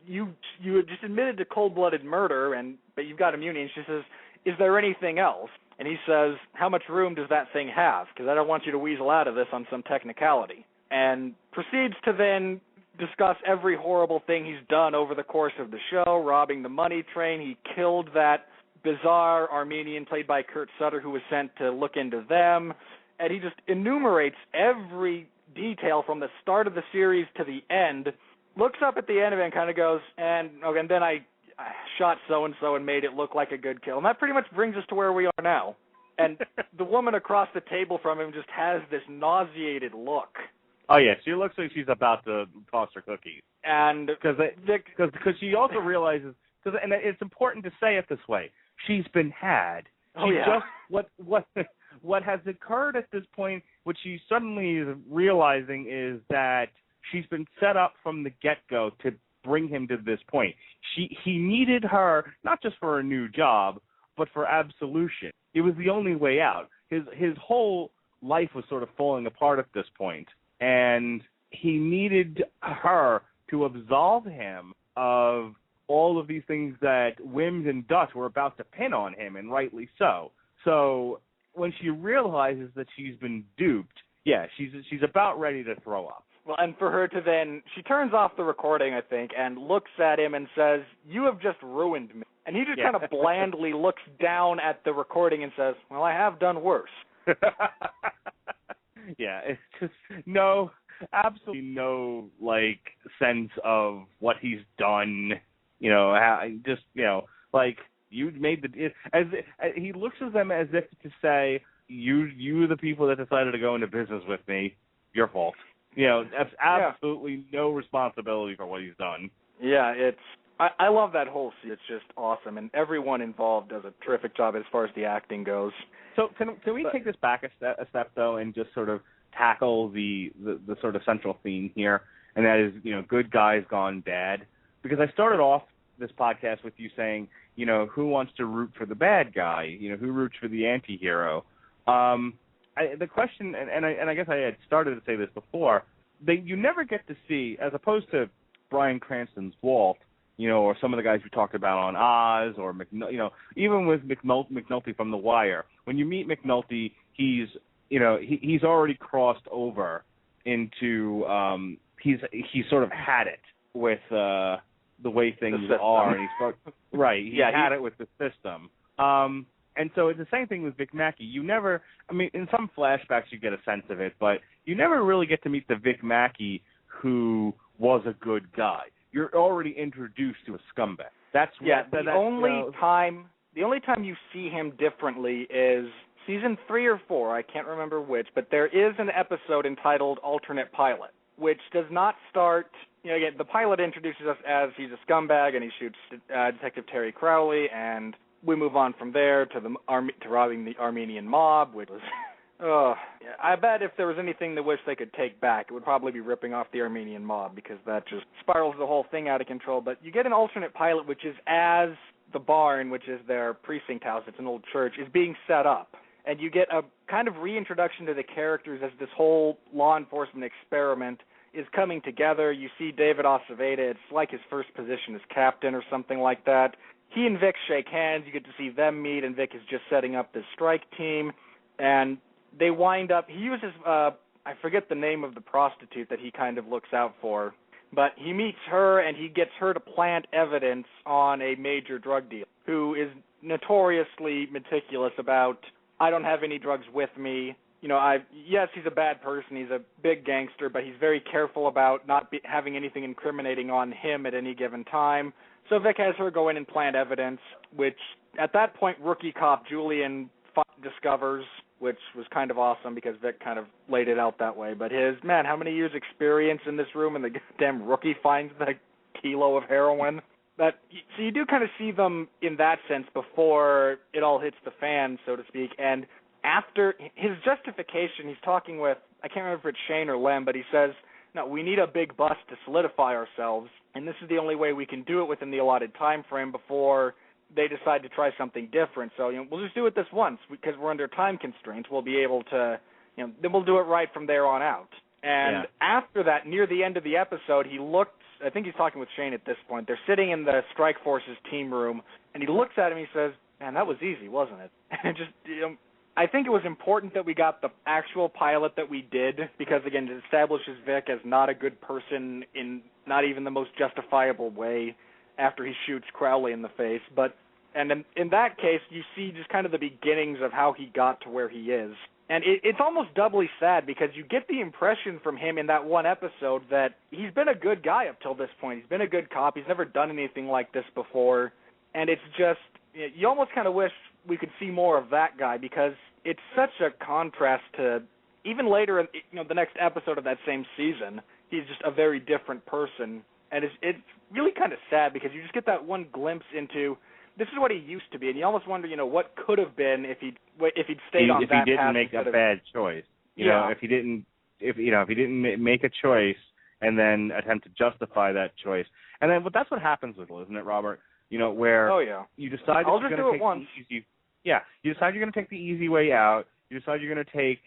[SPEAKER 3] you just admitted to cold-blooded murder, but you've got immunity, and she says, is there anything else? And he says, how much room does that thing have? Because I don't want you to weasel out of this on some technicality. And proceeds to then discuss every horrible thing he's done over the course of the show, robbing the money train. He killed that bizarre Armenian played by Kurt Sutter who was sent to look into them. And he just enumerates every detail from the start of the series to the end, looks up at the end of it and kind of goes, and then I shot so-and-so and made it look like a good kill. And that pretty much brings us to where we are now. And the woman across the table from him just has this nauseated look.
[SPEAKER 4] Oh, yeah, she looks like she's about to toss her cookies.
[SPEAKER 3] And
[SPEAKER 4] because she also realizes, and it's important to say it this way, she's been had. What has occurred at this point, what she suddenly is realizing is that she's been set up from the get-go to bring him to this point. He needed her not just for a new job, but for absolution. It was the only way out. His whole life was sort of falling apart at this point, and he needed her to absolve him of all of these things that Wims and Dutch were about to pin on him, and rightly so. So when she realizes that she's been duped, she's about ready to throw up.
[SPEAKER 3] Well, and for her to then, she turns off the recording, I think, and looks at him and says, you have just ruined me. And he just kind of blandly looks down at the recording and says, well, I have done worse.
[SPEAKER 4] It's just absolutely no, sense of what he's done, you made he looks at them as if to say, you the people that decided to go into business with me, your fault. That's absolutely no responsibility for what he's done.
[SPEAKER 3] Yeah, I love that whole scene. It's just awesome, and everyone involved does a terrific job as far as the acting goes.
[SPEAKER 4] So can we take this back a step though, and just sort of tackle the sort of central theme here, and that is, good guys gone bad? Because I started off this podcast with you saying, who wants to root for the bad guy? Who roots for the anti-hero? The question, and I guess I had started to say this before, you never get to see, as opposed to Bryan Cranston's Walt, or some of the guys we talked about on Oz, or even with McNulty from The Wire. When you meet McNulty, he's already crossed over into he's sort of had it with the way things are, and he's had it with the system. And so it's the same thing with Vic Mackey. You never, in some flashbacks you get a sense of it, but you never really get to meet the Vic Mackey who was a good guy. You're already introduced to a scumbag. The only time you see him differently is season 3 or 4, I can't remember which, but there is an episode entitled Alternate Pilot, which does not start, again, the pilot introduces us as he's a scumbag and he shoots Detective Terry Crowley, and we move on from there to robbing the Armenian mob, which was, I bet if there was anything they wish they could take back, it would probably be ripping off the Armenian mob, because that just spirals the whole thing out of control. But you get an alternate pilot, which is as the barn, which is their precinct house, it's an old church, is being set up. And you get a kind of reintroduction to the characters as this whole law enforcement experiment is coming together. You see David Aceveda, it's like his first position as captain or something like that. He and Vic shake hands. You get to see them meet, and Vic is just setting up this strike team. And they wind up, he uses, I forget the name of the prostitute that he kind of looks out for, but he meets her, and he gets her to plant evidence on a major drug dealer who is notoriously meticulous about, I don't have any drugs with me. Yes, he's a bad person. He's a big gangster, but he's very careful about not having anything incriminating on him at any given time. So Vic has her go in and plant evidence, which at that point rookie cop Julian discovers, which was kind of awesome because Vic kind of laid it out that way. But how many years experience in this room, and the goddamn rookie finds the kilo of heroin? So you do kind of see them in that sense before it all hits the fan, so to speak. And after his justification, he's talking with, I can't remember if it's Shane or Lem, but he says,
[SPEAKER 3] no, we need a big bust to solidify ourselves, and this is the only way we can do it within the allotted time frame before they decide to try something different. So, we'll just do it this once because we're under time constraints. We'll be able to, then we'll do it right from there on out. And after that, near the end of the episode, he looked, I think he's talking with Shane at this point. They're sitting in the Strike Force's team room, and he looks at him and he says, man, that was easy, wasn't it? And just, I think it was important that we got the actual pilot that we did because, again, it establishes Vic as not a good person in not even the most justifiable way after he shoots Crowley in the face. And in that case, you see just kind of the beginnings of how he got to where he is. And it's almost doubly sad because you get the impression from him in that one episode that he's been a good guy up till this point. He's been a good cop. He's never done anything like this before. And it's just, you almost kind of wish we could see more of that guy because it's such a contrast to, even later, the next episode of that same season, he's just a very different person. And it's really kind of sad because you just get that one glimpse into, this is what he used to be, and you almost wonder, what could have been if he'd stayed on that path.
[SPEAKER 4] If he didn't make a bad choice, if he didn't make a choice and then attempt to justify that choice, and then, but that's what happens with it, isn't it, Robert? Where you decide that you're going to take the easy, you decide you're going to take the easy way out. You decide you're going to take,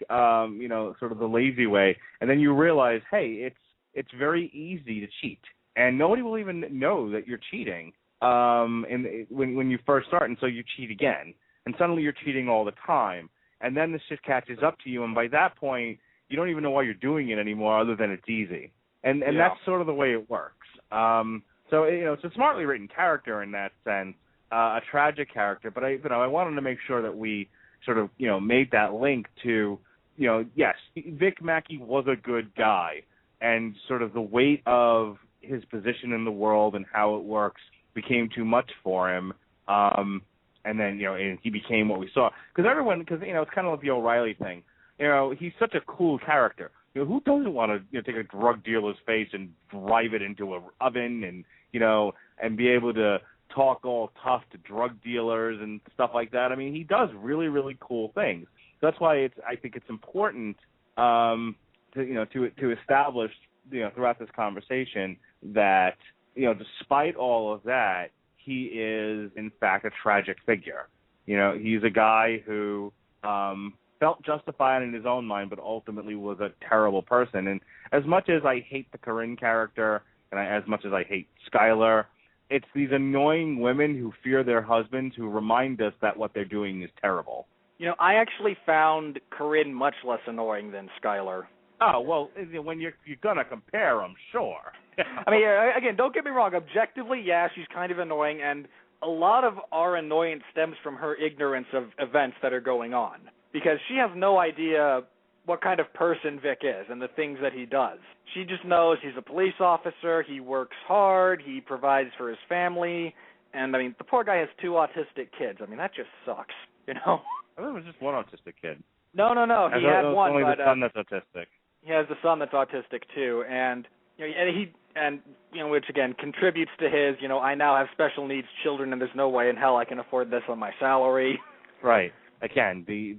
[SPEAKER 4] sort of the lazy way, and then you realize, hey, it's very easy to cheat, and nobody will even know that you're cheating. When you first start, and so you cheat again, and suddenly you're cheating all the time, and then this just catches up to you, and by that point, you don't even know why you're doing it anymore, other than it's easy, and that's sort of the way it works. So it's a smartly written character in that sense, a tragic character, but I wanted to make sure that we sort of made that link to yes, Vic Mackey was a good guy, and sort of the weight of his position in the world and how it works became too much for him, and then and he became what we saw. Because it's kind of like the O'Reilly thing. He's such a cool character. Who doesn't want to take a drug dealer's face and drive it into an oven and be able to talk all tough to drug dealers and stuff like that? I mean, he does really, really cool things. That's why I think it's important to establish throughout this conversation that despite all of that, he is, in fact, a tragic figure. He's a guy who felt justified in his own mind, but ultimately was a terrible person. And as much as I hate the Corinne character, and as much as I hate Skylar, it's these annoying women who fear their husbands who remind us that what they're doing is terrible.
[SPEAKER 3] I actually found Corinne much less annoying than Skylar.
[SPEAKER 4] Oh, well, when you're going to compare them, sure.
[SPEAKER 3] I mean, again, don't get me wrong. Objectively, yeah, she's kind of annoying, and a lot of our annoyance stems from her ignorance of events that are going on, because she has no idea what kind of person Vic is and the things that he does. She just knows he's a police officer, he works hard, he provides for his family, and, I mean, the poor guy has 2 autistic kids. I mean, that just sucks,
[SPEAKER 4] I thought it was just one autistic kid.
[SPEAKER 3] No, he had one,
[SPEAKER 4] only
[SPEAKER 3] but
[SPEAKER 4] the son that's autistic.
[SPEAKER 3] He has a son that's autistic too, and which again contributes to his, I now have special needs children, and there's no way in hell I can afford this on my salary.
[SPEAKER 4] Right. Again, the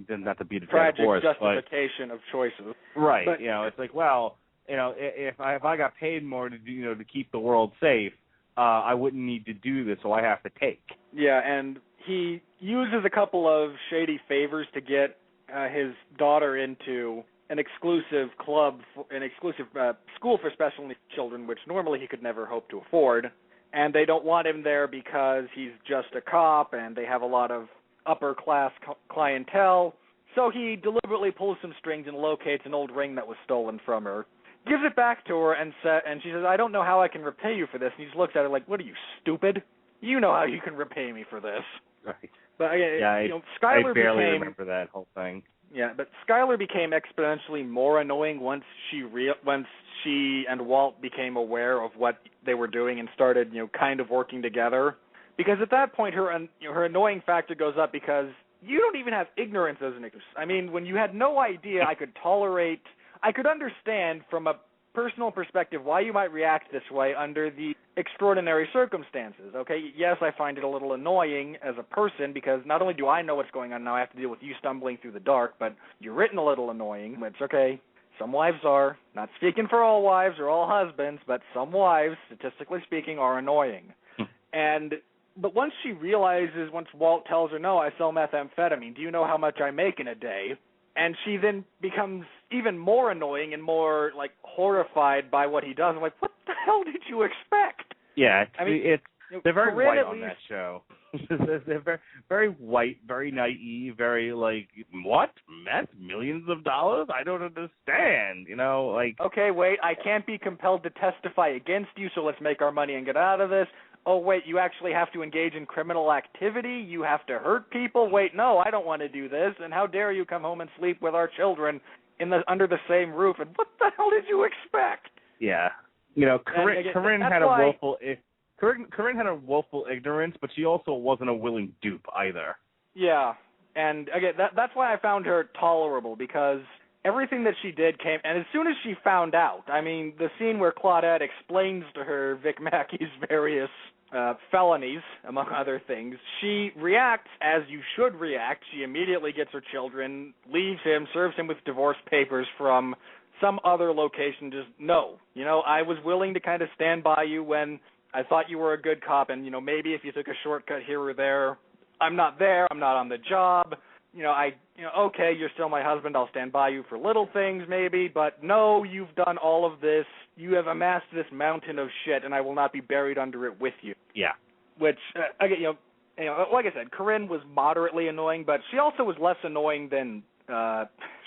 [SPEAKER 4] not to beat a dead
[SPEAKER 3] tragic
[SPEAKER 4] horse,
[SPEAKER 3] justification of choices.
[SPEAKER 4] Right.
[SPEAKER 3] But,
[SPEAKER 4] it's like, well, if I got paid more to to keep the world safe, I wouldn't need to do this, so I have to take.
[SPEAKER 3] Yeah, and he uses a couple of shady favors to get his daughter into an exclusive club, an exclusive school for special needs children, which normally he could never hope to afford. And they don't want him there because he's just a cop, and they have a lot of upper-class clientele. So he deliberately pulls some strings and locates an old ring that was stolen from her, gives it back to her, and she says, I don't know how I can repay you for this. And he just looks at her like, what are you, stupid? You know how you can repay me for this. Right. But Skylar
[SPEAKER 4] I barely remember that whole thing.
[SPEAKER 3] Yeah, but Skylar became exponentially more annoying once she and Walt became aware of what they were doing and started, kind of working together. Because at that point, her annoying factor goes up because you don't even have ignorance as an excuse. I mean, when you had no idea, I could understand from a personal perspective why you might react this way under the extraordinary circumstances, okay? Yes, I find it a little annoying as a person because not only do I know what's going on now, I have to deal with you stumbling through the dark, but you're written a little annoying. It's okay. Some wives are. Not speaking for all wives or all husbands, but some wives, statistically speaking, are annoying. But once she realizes, once Walt tells her, no, I sell methamphetamine, do you know how much I make in a day? And she then becomes even more annoying and more, like, horrified by what he does. I'm like, what the hell did you expect?
[SPEAKER 4] Yeah, they're very
[SPEAKER 3] Corinne
[SPEAKER 4] white
[SPEAKER 3] at
[SPEAKER 4] on
[SPEAKER 3] least,
[SPEAKER 4] that show. They're very, very white, very naive, very like, what? Meth? Millions of dollars? I don't understand. You know, like.
[SPEAKER 3] Okay, wait, I can't be compelled to testify against you, so let's make our money and get out of this. Oh, wait, you actually have to engage in criminal activity? You have to hurt people? Wait, no, I don't want to do this. And how dare you come home and sleep with our children under the same roof? And what the hell did you expect?
[SPEAKER 4] Yeah. You know, Corinne had a willful... Corinne had a willful ignorance, but she also wasn't a willing dupe either.
[SPEAKER 3] Yeah, and again, that's why I found her tolerable, because everything that she did came, and as soon as she found out, I mean, the scene where Claudette explains to her Vic Mackey's various felonies, among other things, she reacts as you should react. She immediately gets her children, leaves him, serves him with divorce papers from some other location. Just, no, you know, I was willing to kind of stand by you when I thought you were a good cop, and, you know, maybe if you took a shortcut here or there, I'm not there, I'm not on the job, okay, you're still my husband, I'll stand by you for little things maybe, but no, you've done all of this, you have amassed this mountain of shit, and I will not be buried under it with you.
[SPEAKER 4] Yeah.
[SPEAKER 3] Which, again, like I said, Corinne was moderately annoying, but she also was less annoying than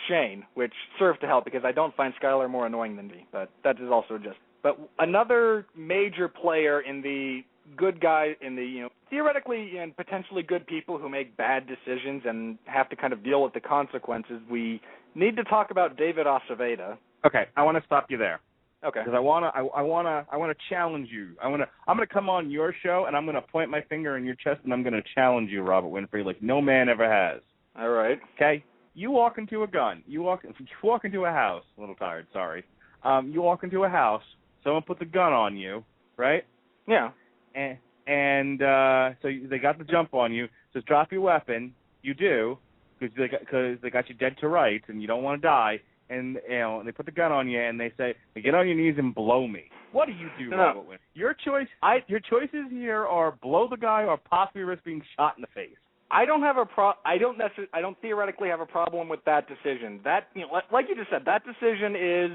[SPEAKER 3] Shane, which served to help, because I don't find Skylar more annoying than me, but that is also just... But another major player in the good guy, in the, theoretically and potentially good people who make bad decisions and have to kind of deal with the consequences, we need to talk about David Aceveda.
[SPEAKER 4] Okay, I want to stop you there.
[SPEAKER 3] Okay.
[SPEAKER 4] Because I want to challenge you. I'm gonna come on your show and I'm gonna point my finger in your chest and I'm gonna challenge you, Robert Winfree, like no man ever has.
[SPEAKER 3] All right.
[SPEAKER 4] Okay. You walk into a house. A little tired. Sorry. You walk into a house. Someone puts a gun on you, right?
[SPEAKER 3] Yeah.
[SPEAKER 4] And so they got the jump on you. Says drop your weapon. You do, because they got you dead to rights, and you don't want to die. And they put the gun on you, and they say, get on your knees and blow me. What do you do, Robert Winfree? Your choices here are blow the guy or possibly risk being shot in the face.
[SPEAKER 3] I don't theoretically have a problem with that decision. That, like you just said, that decision is,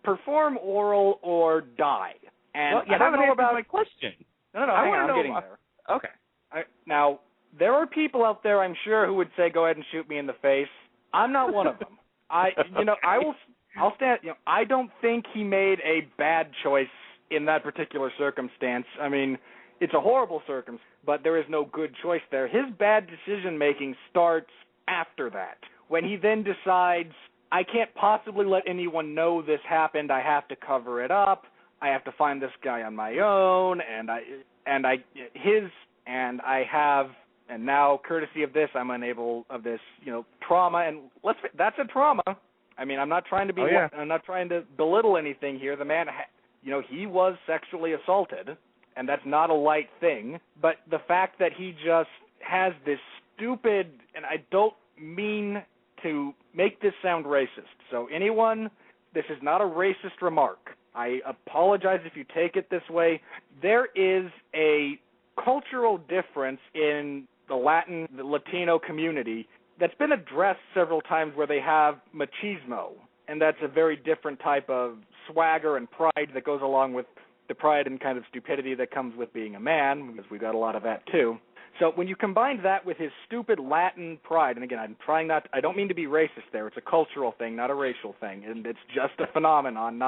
[SPEAKER 3] perform oral or die. And
[SPEAKER 4] well, you haven't answered my question.
[SPEAKER 3] No, hang on, I'm getting there.
[SPEAKER 4] Okay.
[SPEAKER 3] Now, there are people out there, I'm sure, who would say, go ahead and shoot me in the face. I'm not one of them. I'll stand, I don't think he made a bad choice in that particular circumstance. I mean, it's a horrible circumstance, but there is no good choice there. His bad decision-making starts after that, when he then decides, I can't possibly let anyone know this happened. I have to cover it up. I have to find this guy on my own, and now, courtesy of this, I'm unable of this, trauma, and that's a trauma. I mean, I'm not trying to I'm not trying to belittle anything here. The man, he was sexually assaulted, and that's not a light thing. But the fact that he just has this stupid, and I don't mean to make this sound racist. So anyone, this is not a racist remark. I apologize if you take it this way. There is a cultural difference in the Latino community that's been addressed several times, where they have machismo, and that's a very different type of swagger and pride that goes along with the pride and kind of stupidity that comes with being a man, because we've got a lot of that too. So when you combine that with his stupid Latin pride, and again, I don't mean to be racist there, it's a cultural thing, not a racial thing, and it's just a phenomenon,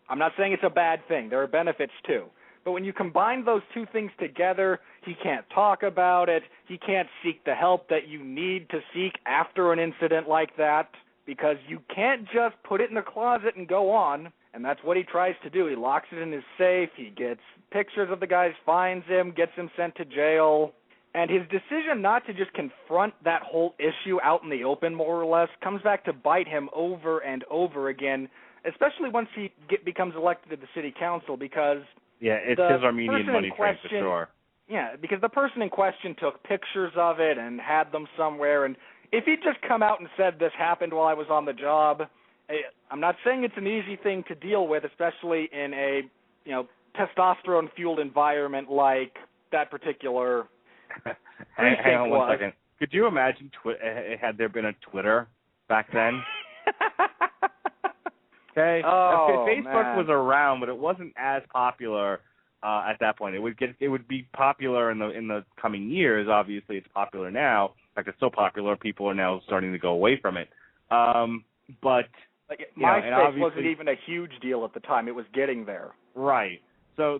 [SPEAKER 3] I'm not saying it's a bad thing, there are benefits too. But when you combine those two things together, he can't talk about it, he can't seek the help that you need to seek after an incident like that, because you can't just put it in the closet and go on, and that's what he tries to do. He locks it in his safe, he gets pictures of the guys, finds him, gets him sent to jail, and his decision not to just confront that whole issue out in the open, more or less, comes back to bite him over and over again, especially once he becomes elected to the city council, because...
[SPEAKER 4] Yeah, it's his Armenian money train for sure.
[SPEAKER 3] Yeah, because the person in question took pictures of it and had them somewhere, and if he'd just come out and said this happened while I was on the job, I'm not saying it's an easy thing to deal with, especially in a, testosterone-fueled environment like that particular
[SPEAKER 4] Hang on one
[SPEAKER 3] was.
[SPEAKER 4] second. Could you imagine had there been a Twitter back then? Okay.
[SPEAKER 3] Oh,
[SPEAKER 4] Facebook
[SPEAKER 3] man.
[SPEAKER 4] was around, but it wasn't as popular at that point. It would be popular in the coming years. Obviously, it's popular now. In fact, it's so popular, people are now starting to go away from it. But
[SPEAKER 3] MySpace wasn't even a huge deal at the time. It was getting there.
[SPEAKER 4] Right. So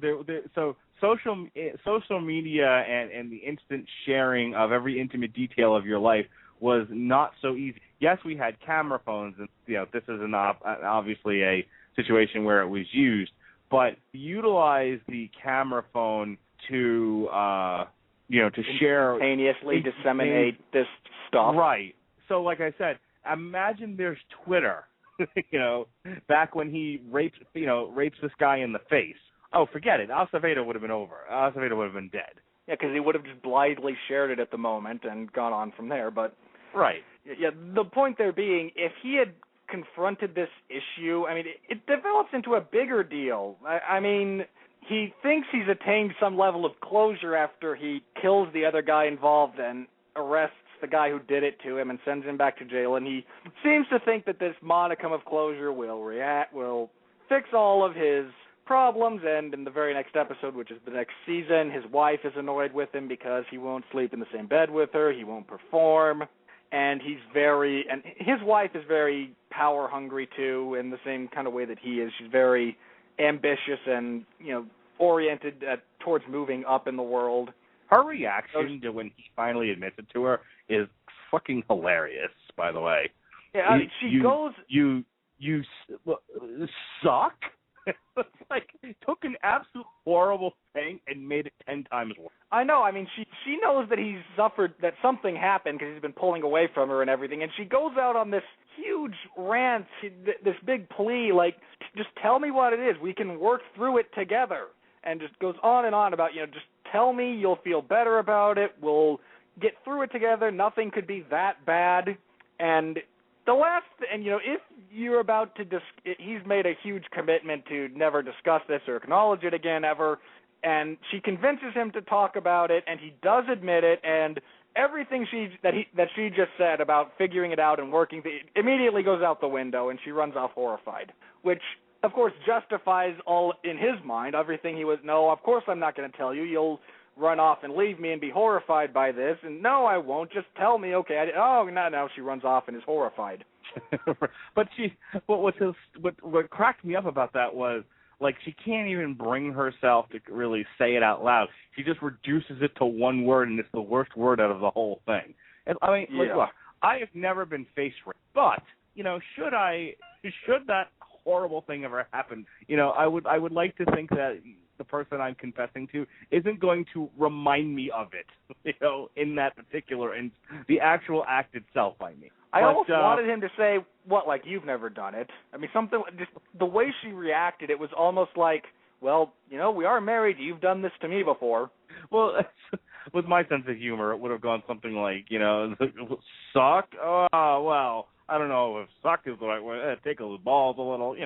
[SPEAKER 4] so social media and the instant sharing of every intimate detail of your life was not so easy. Yes, we had camera phones, and this is obviously a situation where it was used, but utilize the camera phone to to share,
[SPEAKER 3] instantaneously disseminate this stuff.
[SPEAKER 4] Right. So, like I said, imagine there's Twitter. Back when he rapes this guy in the face. Oh, forget it. Acevedo would have been over. Acevedo would have been dead.
[SPEAKER 3] Yeah, because he would have just blithely shared it at the moment and gone on from there. But
[SPEAKER 4] right.
[SPEAKER 3] Yeah, the point there being, if he had confronted this issue, I mean, it develops into a bigger deal. I mean, he thinks he's attained some level of closure after he kills the other guy involved and arrests the guy who did it to him and sends him back to jail, and he seems to think that this modicum of closure will fix all of his problems. And in the very next episode, which is the next season, his wife is annoyed with him because he won't sleep in the same bed with her, he won't perform, and his wife is very power hungry too, in the same kind of way that he is. She's very ambitious and oriented towards moving up in the world.
[SPEAKER 4] Her reaction to when he finally admits it to her is fucking hilarious, by the way.
[SPEAKER 3] Yeah, she goes...
[SPEAKER 4] You suck? It's like, took an absolute horrible thing and made it 10 times worse.
[SPEAKER 3] I know. I mean, she knows that he's suffered, that something happened because he's been pulling away from her and everything, and she goes out on this huge rant, this big plea, like, just tell me what it is. We can work through it together. And just goes on and on about, just tell me, you'll feel better about it, we'll get through it together, nothing could be that bad. And if you're about to, he's made a huge commitment to never discuss this or acknowledge it again ever, and she convinces him to talk about it, and he does admit it, and everything that she just said about figuring it out and working, immediately goes out the window, and she runs off horrified, which, of course, justifies all in his mind everything he was. No, of course I'm not going to tell you. You'll run off and leave me and be horrified by this. And no, I won't. Just tell me. Okay. No. She runs off and is horrified.
[SPEAKER 4] But what cracked me up about that was, like, she can't even bring herself to really say it out loud. She just reduces it to one word, and it's the worst word out of the whole thing. And, I mean, look, I have never been face raped, but should that horrible thing ever happen, I would like to think that the person I'm confessing to isn't going to remind me of it, in that particular, and the actual act itself by me.
[SPEAKER 3] I almost wanted him to say, like, you've never done it. I mean, something, just the way she reacted, it was almost like, well, we are married, you've done this to me before.
[SPEAKER 4] Well, with my sense of humor, it would have gone something like, suck? Oh, well, I don't know if suck is the right word. Tickle his balls a little,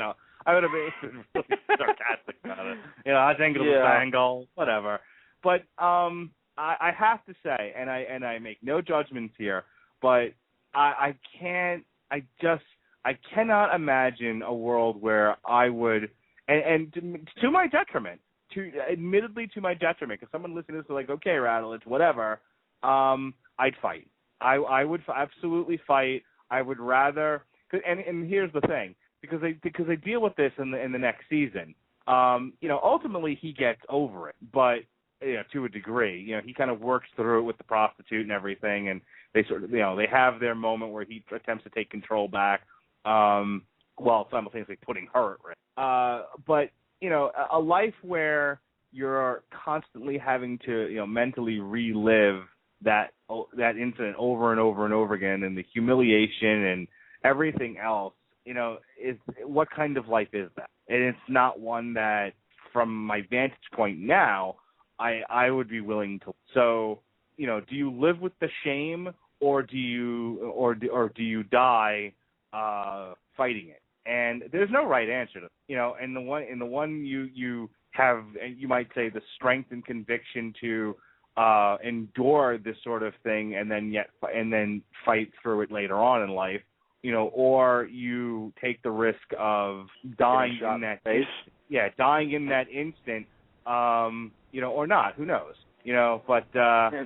[SPEAKER 4] I would have been really sarcastic about it. I think it'll bangle, whatever. But I have to say, and I make no judgments here, but I cannot imagine a world where I would, and to my detriment, admittedly to my detriment, because someone listening to this is like, okay, Radulich, whatever, I'd fight. I would absolutely fight. I would rather, and here's the thing, because they deal with this in the next season. Ultimately he gets over it, but to a degree, he kind of works through it with the prostitute and everything, and they sort of, they have their moment where he attempts to take control back, while simultaneously putting her at risk. But a life where you're constantly having to, mentally relive that incident over and over and over again, and the humiliation and everything else, is what kind of life is that? And it's not one that, from my vantage point now, I would be willing to. So, do you live with the shame, or do you die fighting it? And there's no right answer to, and the one you have, you might say, the strength and conviction to endure this sort of thing and then fight through it later on in life, or you take the risk of dying in that dying in that instant, or not, who knows, but that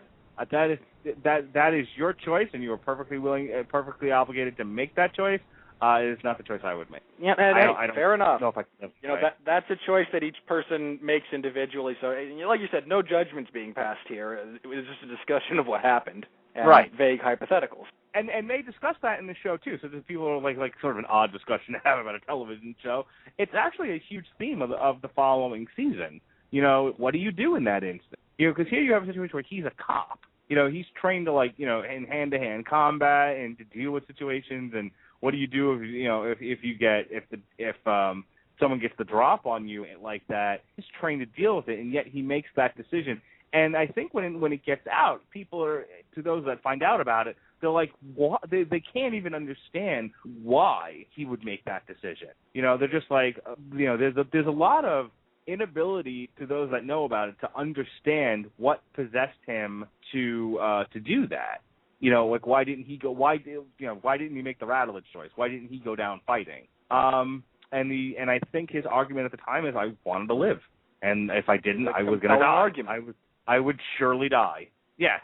[SPEAKER 4] is your choice, and you are perfectly obligated to make that choice. It is not the choice I would make.
[SPEAKER 3] Yeah,
[SPEAKER 4] I don't
[SPEAKER 3] fair enough.
[SPEAKER 4] know if I,
[SPEAKER 3] that's a choice that each person makes individually. So, like you said, no judgments being passed here. It was just a discussion of what happened, and vague hypotheticals.
[SPEAKER 4] And they discuss that in the show too. So the people are like sort of an odd discussion to have about a television show. It's actually a huge theme of the following season. What do you do in that instant? Because here you have a situation where he's a cop. He's trained to in hand-to-hand combat and to deal with situations. And what do you do if someone gets the drop on you like that? He's trained to deal with it, and yet he makes that decision. And I think when it gets out, to those that find out about it, they're like, what? They can't even understand why he would make that decision. They're just like, there's a lot of inability to those that know about it to understand what possessed him to do that. Why didn't he go? Why didn't he make the Radulich choice? Why didn't he go down fighting? And I think his argument at the time is, I wanted to live, and if I didn't, I was going to die.
[SPEAKER 3] Argument.
[SPEAKER 4] I would surely die. Yeah,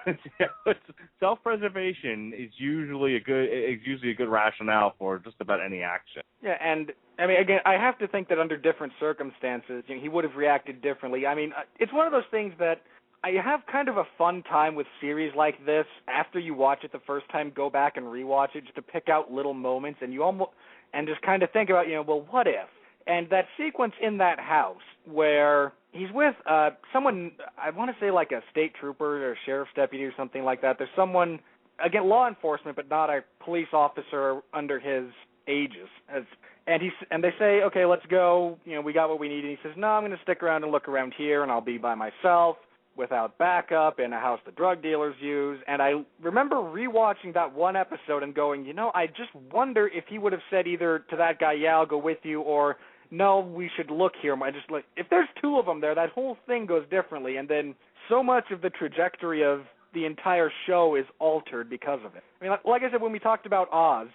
[SPEAKER 4] self-preservation is usually a good rationale for just about any action.
[SPEAKER 3] Yeah, and I mean, again, I have to think that under different circumstances, he would have reacted differently. I mean, it's one of those things that I have kind of a fun time with series like this. After you watch it the first time, go back and rewatch it just to pick out little moments, and and just kind of think about, well, what if? And that sequence in that house where he's with someone, I want to say like a state trooper or a sheriff's deputy or something like that. There's someone, again, law enforcement, but not a police officer under his aegis. And they say, okay, let's go. We got what we need. And he says, no, I'm going to stick around and look around here, and I'll be by myself without backup in a house the drug dealers use. And I remember rewatching that one episode and going, I just wonder if he would have said either to that guy, yeah, I'll go with you, or no, we should look here. If there's two of them there, that whole thing goes differently, and then so much of the trajectory of the entire show is altered because of it. I mean, like I said, when we talked about Oz,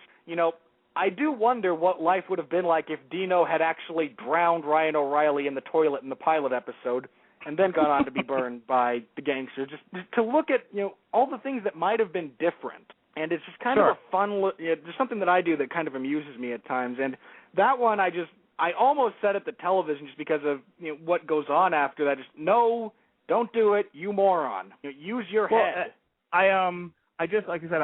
[SPEAKER 3] I do wonder what life would have been like if Dino had actually drowned Ryan O'Reilly in the toilet in the pilot episode and then gone on to be burned by the gangster. Just to look at, all the things that might have been different. And it's just kind of a fun look. There's something that I do that kind of amuses me at times. And that one I almost set at the television just because of what goes on after that. Just, no, don't do it, you moron. Use your head.
[SPEAKER 4] I just, like I said,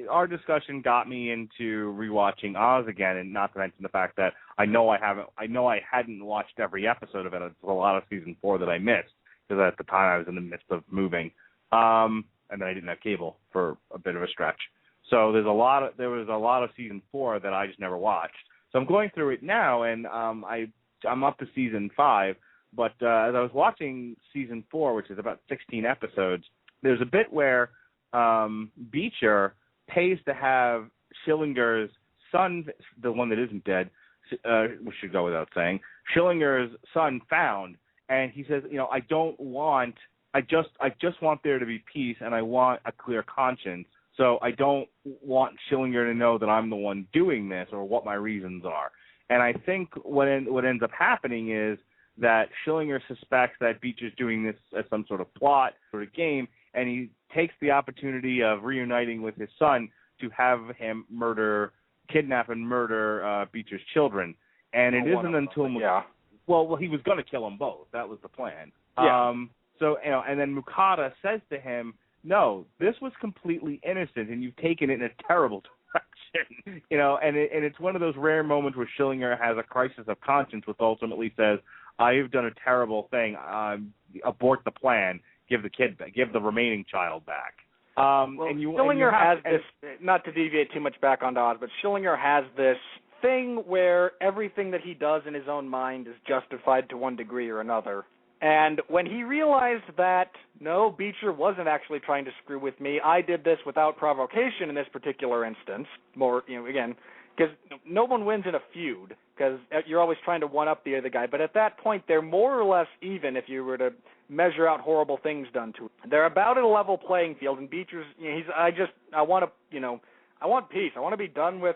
[SPEAKER 4] our discussion got me into rewatching Oz again, and not to mention the fact that I know I hadn't watched every episode of it. It's a lot of season 4 that I missed because at the time I was in the midst of moving, and then I didn't have cable for a bit of a stretch. So there was a lot of season 4 that I just never watched. So I'm going through it now, and I'm up to season 5. But as I was watching season 4, which is about 16 episodes, there's a bit where Beecher pays to have Schillinger's son, the one that isn't dead, we should go without saying, Schillinger's son found, and he says, I just want there to be peace, and I want a clear conscience. So I don't want Schillinger to know that I'm the one doing this or what my reasons are. And I think what ends up happening is that Schillinger suspects that Beecher's doing this as some sort of plot or a game, and he takes the opportunity of reuniting with his son to have him kidnap and murder Beecher's children. And it isn't until well, he was going to kill them both. That was the plan.
[SPEAKER 3] Yeah.
[SPEAKER 4] And then Mukata says to him, no, this was completely innocent, and you've taken it in a terrible direction. And it's one of those rare moments where Schillinger has a crisis of conscience, which ultimately says, I've done a terrible thing. Abort the plan. Give the remaining child back.
[SPEAKER 3] Schillinger has this, not to deviate too much back onto Oz, but Schillinger has this thing where everything that he does in his own mind is justified to one degree or another. And when he realized that, no, Beecher wasn't actually trying to screw with me, I did this without provocation in this particular instance, again, because no one wins in a feud, because you're always trying to one-up the other guy. But at that point, they're more or less even if you were to measure out horrible things done to him. They're about at a level playing field, and Beecher's, I want peace. I want to be done with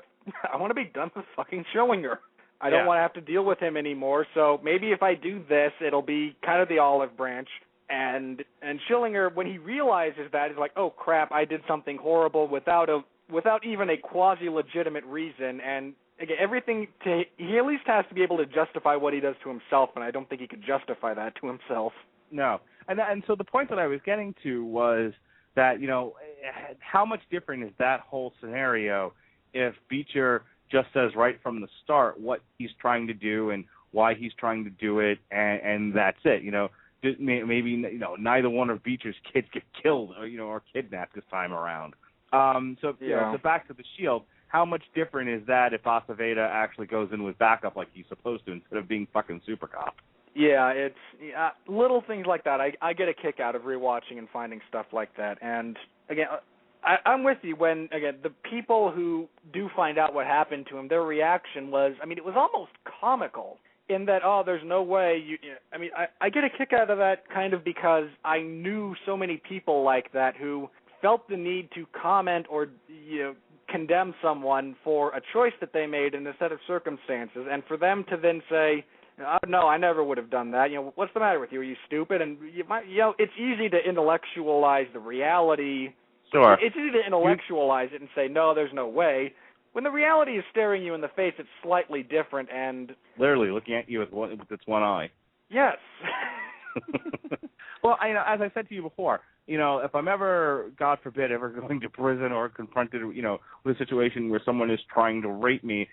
[SPEAKER 3] fucking Schillinger. I don't want to have to deal with him anymore. So maybe if I do this, it'll be kind of the olive branch. And Schillinger, when he realizes that, is like, oh crap, I did something horrible without even a quasi-legitimate reason. And again, he at least has to be able to justify what he does to himself, and I don't think he could justify that to himself.
[SPEAKER 4] No, and so the point that I was getting to was that, how much different is that whole scenario if Beecher just says right from the start what he's trying to do and why he's trying to do it, and that's it. Maybe neither one of Beecher's kids get killed or kidnapped this time around. So back to the Shield. How much different is that if Aceveda actually goes in with backup like he's supposed to instead of being fucking super cop?
[SPEAKER 3] Yeah, it's little things like that. I get a kick out of rewatching and finding stuff like that. And again, I'm with you when, again, the people who do find out what happened to him, their reaction was, it was almost comical in that, oh, there's no way I get a kick out of that kind of because I knew so many people like that who felt the need to comment or, condemn someone for a choice that they made in a set of circumstances, and for them to then say, no, I never would have done that. What's the matter with you? Are you stupid? And it's easy to intellectualize the reality.
[SPEAKER 4] Sure.
[SPEAKER 3] It's easy to intellectualize it and say, no, there's no way. When the reality is staring you in the face, it's slightly different and...
[SPEAKER 4] Literally looking at you with its one eye.
[SPEAKER 3] Yes.
[SPEAKER 4] Well, as I said to you before, if I'm ever, God forbid, going to prison or confronted, with a situation where someone is trying to rape me,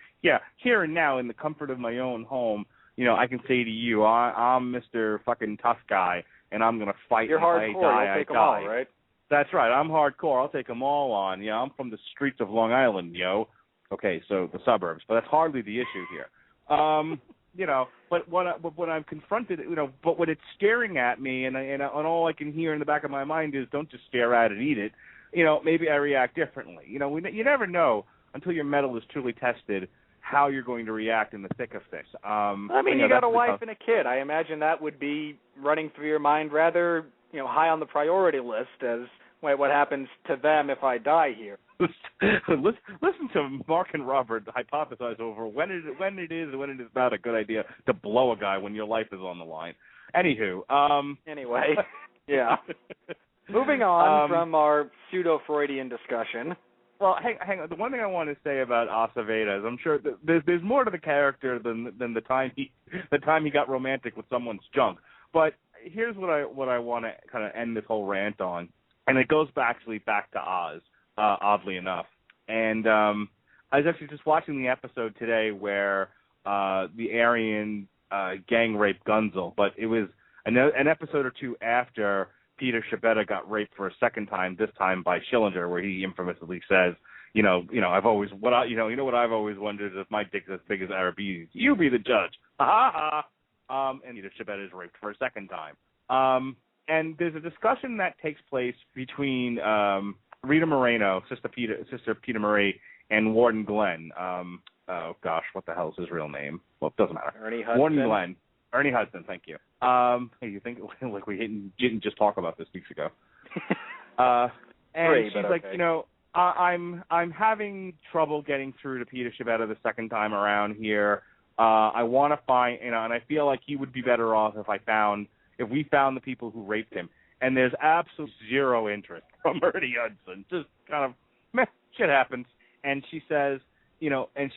[SPEAKER 4] here and now in the comfort of my own home, I can say to you, I'm Mr. fucking tough guy, and I'm going to fight.
[SPEAKER 3] You're hardcore. You'll take them all, right?
[SPEAKER 4] That's right. I'm hardcore. I'll take them all on. I'm from the streets of Long Island, Okay, so the suburbs, but that's hardly the issue here. But when I'm confronted, but when it's staring at me, and all I can hear in the back of my mind is, don't just stare at it, eat it. Maybe I react differently. You never know until your mettle is truly tested how you're going to react in the thick of this.
[SPEAKER 3] You got a wife and a kid. I imagine that would be running through your mind rather, high on the priority list as, wait, what happens to them if I die here?
[SPEAKER 4] Listen to Mark and Robert hypothesize over when it is and when it is not a good idea to blow a guy when your life is on the line. Anywho.
[SPEAKER 3] Anyway, yeah. Moving on from our pseudo-Freudian discussion.
[SPEAKER 4] Well, hang on. The one thing I want to say about Aceveda is I'm sure that there's more to the character than the time he got romantic with someone's junk. But here's what I want to kind of end this whole rant on, and it goes back to Oz. Oddly enough. And I was actually just watching the episode today where the Aryan gang raped Gunzel, but it was an episode or two after Peter Schibetta got raped for a second time, this time by Schillinger, where he infamously says, I've always what I've always wondered is if my dick's as big as Arabi's, you be the judge. Ha ha ha. And Peter Schibetta is raped for a second time. And there's a discussion that takes place between Rita Moreno, Sister Peter Marie, and Warden Glenn. Oh gosh, what the hell is his real name? Well, it doesn't matter.
[SPEAKER 3] Ernie Hudson.
[SPEAKER 4] Warden Glenn. Ernie Hudson, thank you. Hey, you think like we didn't just talk about this weeks ago? And
[SPEAKER 3] Great,
[SPEAKER 4] she's like,
[SPEAKER 3] okay.
[SPEAKER 4] I'm having trouble getting through to Peter Schibetta the second time around here. I want to find, and I feel like he would be better off if we found the people who raped him. And there's absolute zero interest from Ernie Hudson. Just kind of, meh, shit happens. And she says, and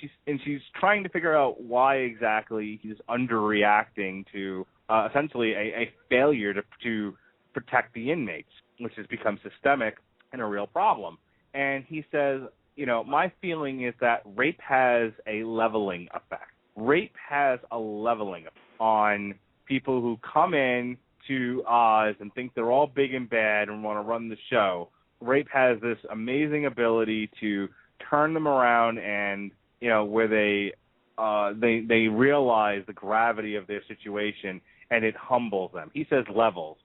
[SPEAKER 4] she's trying to figure out why exactly he's underreacting to essentially a failure to protect the inmates, which has become systemic and a real problem. And he says, my feeling is that rape has a leveling effect. Rape has a leveling effect on people who come in to Oz and think they're all big and bad and want to run the show. Rape has this amazing ability to turn them around and, where they realize the gravity of their situation and it humbles them. He says levels.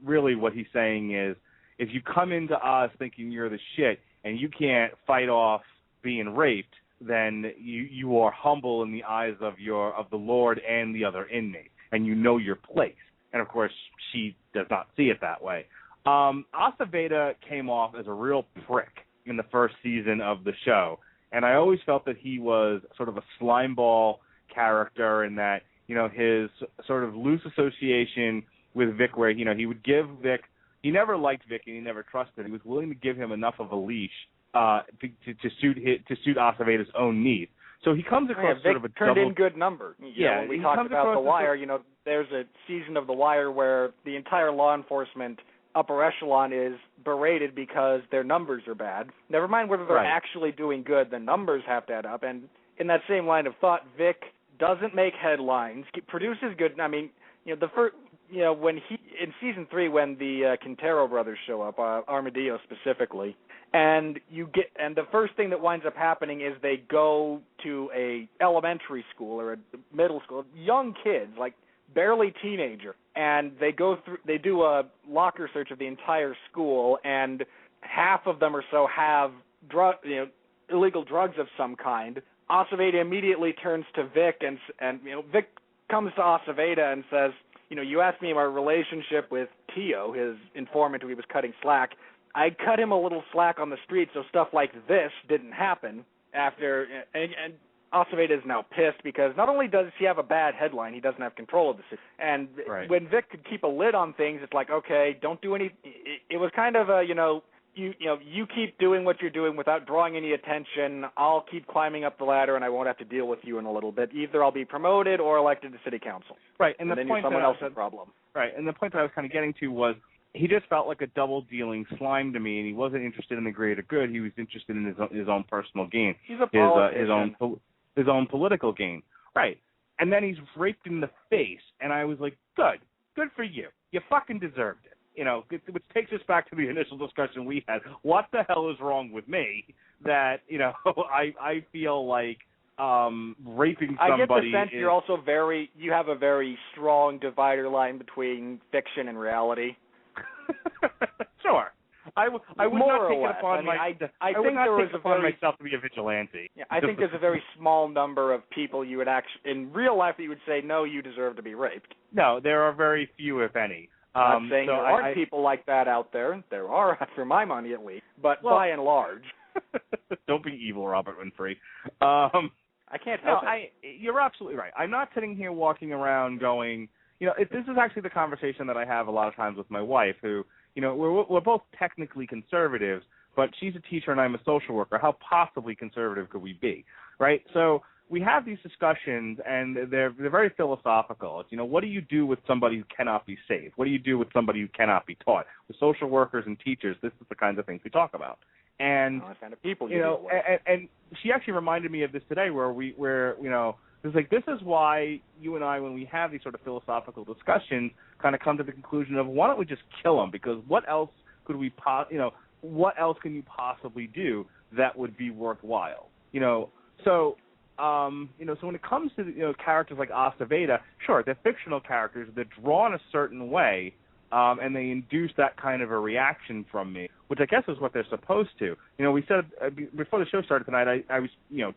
[SPEAKER 4] Really what he's saying is if you come into Oz thinking you're the shit and you can't fight off being raped, then you are humble in the eyes of the Lord and the other inmate, and you know your place. And of course, she does not see it that way. Aceveda came off as a real prick in the first season of the show, and I always felt that he was sort of a slimeball character, in that, you know, his sort of loose association with Vic, where, you know, he would give Vic, he never liked Vic and he never trusted. He was willing to give him enough of a leash to suit Aceveda's own needs. So he comes across
[SPEAKER 3] Vic
[SPEAKER 4] sort of a
[SPEAKER 3] turned in good number. When we talked about The Wire, you know, there's a season of The Wire where the entire law enforcement upper echelon is berated because their numbers are bad. Never mind whether they're actually doing good, the numbers have to add up. And in that same line of thought, Vic doesn't make headlines, produces good. I mean, you know, the first, you know, when he in season 3, when the Quintero brothers show up, Armadillo specifically, and the first thing that winds up happening is they go to a elementary school or a middle school, young kids, like barely teenager, and they do a locker search of the entire school, and half of them or so have illegal drugs of some kind. Aceveda immediately turns to Vic, and you know, Vic comes to Aceveda and says, you know, you asked me my relationship with Tio, his informant who he was cutting slack. I cut him a little slack on the street, so stuff like this didn't happen. And Aceveda is now pissed because not only does he have a bad headline, he doesn't have control of the city. And when Vic could keep a lid on things, it's like, okay, don't do any. It was kind of a, you keep doing what you're doing without drawing any attention. I'll keep climbing up the ladder, and I won't have to deal with you in a little bit. Either I'll be promoted or elected to city council.
[SPEAKER 4] Right,
[SPEAKER 3] and then you're someone else's problem.
[SPEAKER 4] Right, and the point that I was kind of getting to was, he just felt like a double-dealing slime to me, and he wasn't interested in the greater good. He was interested in his own personal gain.
[SPEAKER 3] He's a politician.
[SPEAKER 4] His own political gain. Right. And then he's raped in the face, and I was like, good for you. You fucking deserved it. You know, which takes us back to the initial discussion we had. What the hell is wrong with me that, you know, I feel like raping somebody
[SPEAKER 3] I get the sense you're also you have a very strong divider line between fiction and reality.
[SPEAKER 4] Sure. I would not take it upon myself to be a vigilante.
[SPEAKER 3] Yeah, I think there's a very small number of people you would actually, in real life, that you would say, no, you deserve to be raped.
[SPEAKER 4] No, there are very few, if any.
[SPEAKER 3] I'm not saying there aren't people like that out there. There are, for my money at least, but by and large.
[SPEAKER 4] Don't be evil, Robert Winfree.
[SPEAKER 3] I can't help it.
[SPEAKER 4] You're absolutely right. I'm not sitting here walking around going, you know, this is actually the conversation that I have a lot of times with my wife, who, you know, we're both technically conservatives, but she's a teacher and I'm a social worker. How possibly conservative could we be, right? So we have these discussions, and they're very philosophical. It's, you know, what do you do with somebody who cannot be saved? What do you do with somebody who cannot be taught? With social workers and teachers, this is the kinds of things we talk about. And
[SPEAKER 3] the kind of people
[SPEAKER 4] you know,
[SPEAKER 3] deal with.
[SPEAKER 4] And she actually reminded me of this today, where you know, it's like, this is why you and I, when we have these sort of philosophical discussions, kind of come to the conclusion of, why don't we just kill them? Because what else could we, what else can you possibly do that would be worthwhile? You know, so so when it comes to, you know, characters like Aceveda, sure, they're fictional characters. They're drawn a certain way, and they induce that kind of a reaction from me, which I guess is what they're supposed to. You know, we said before the show started tonight, I was, you know,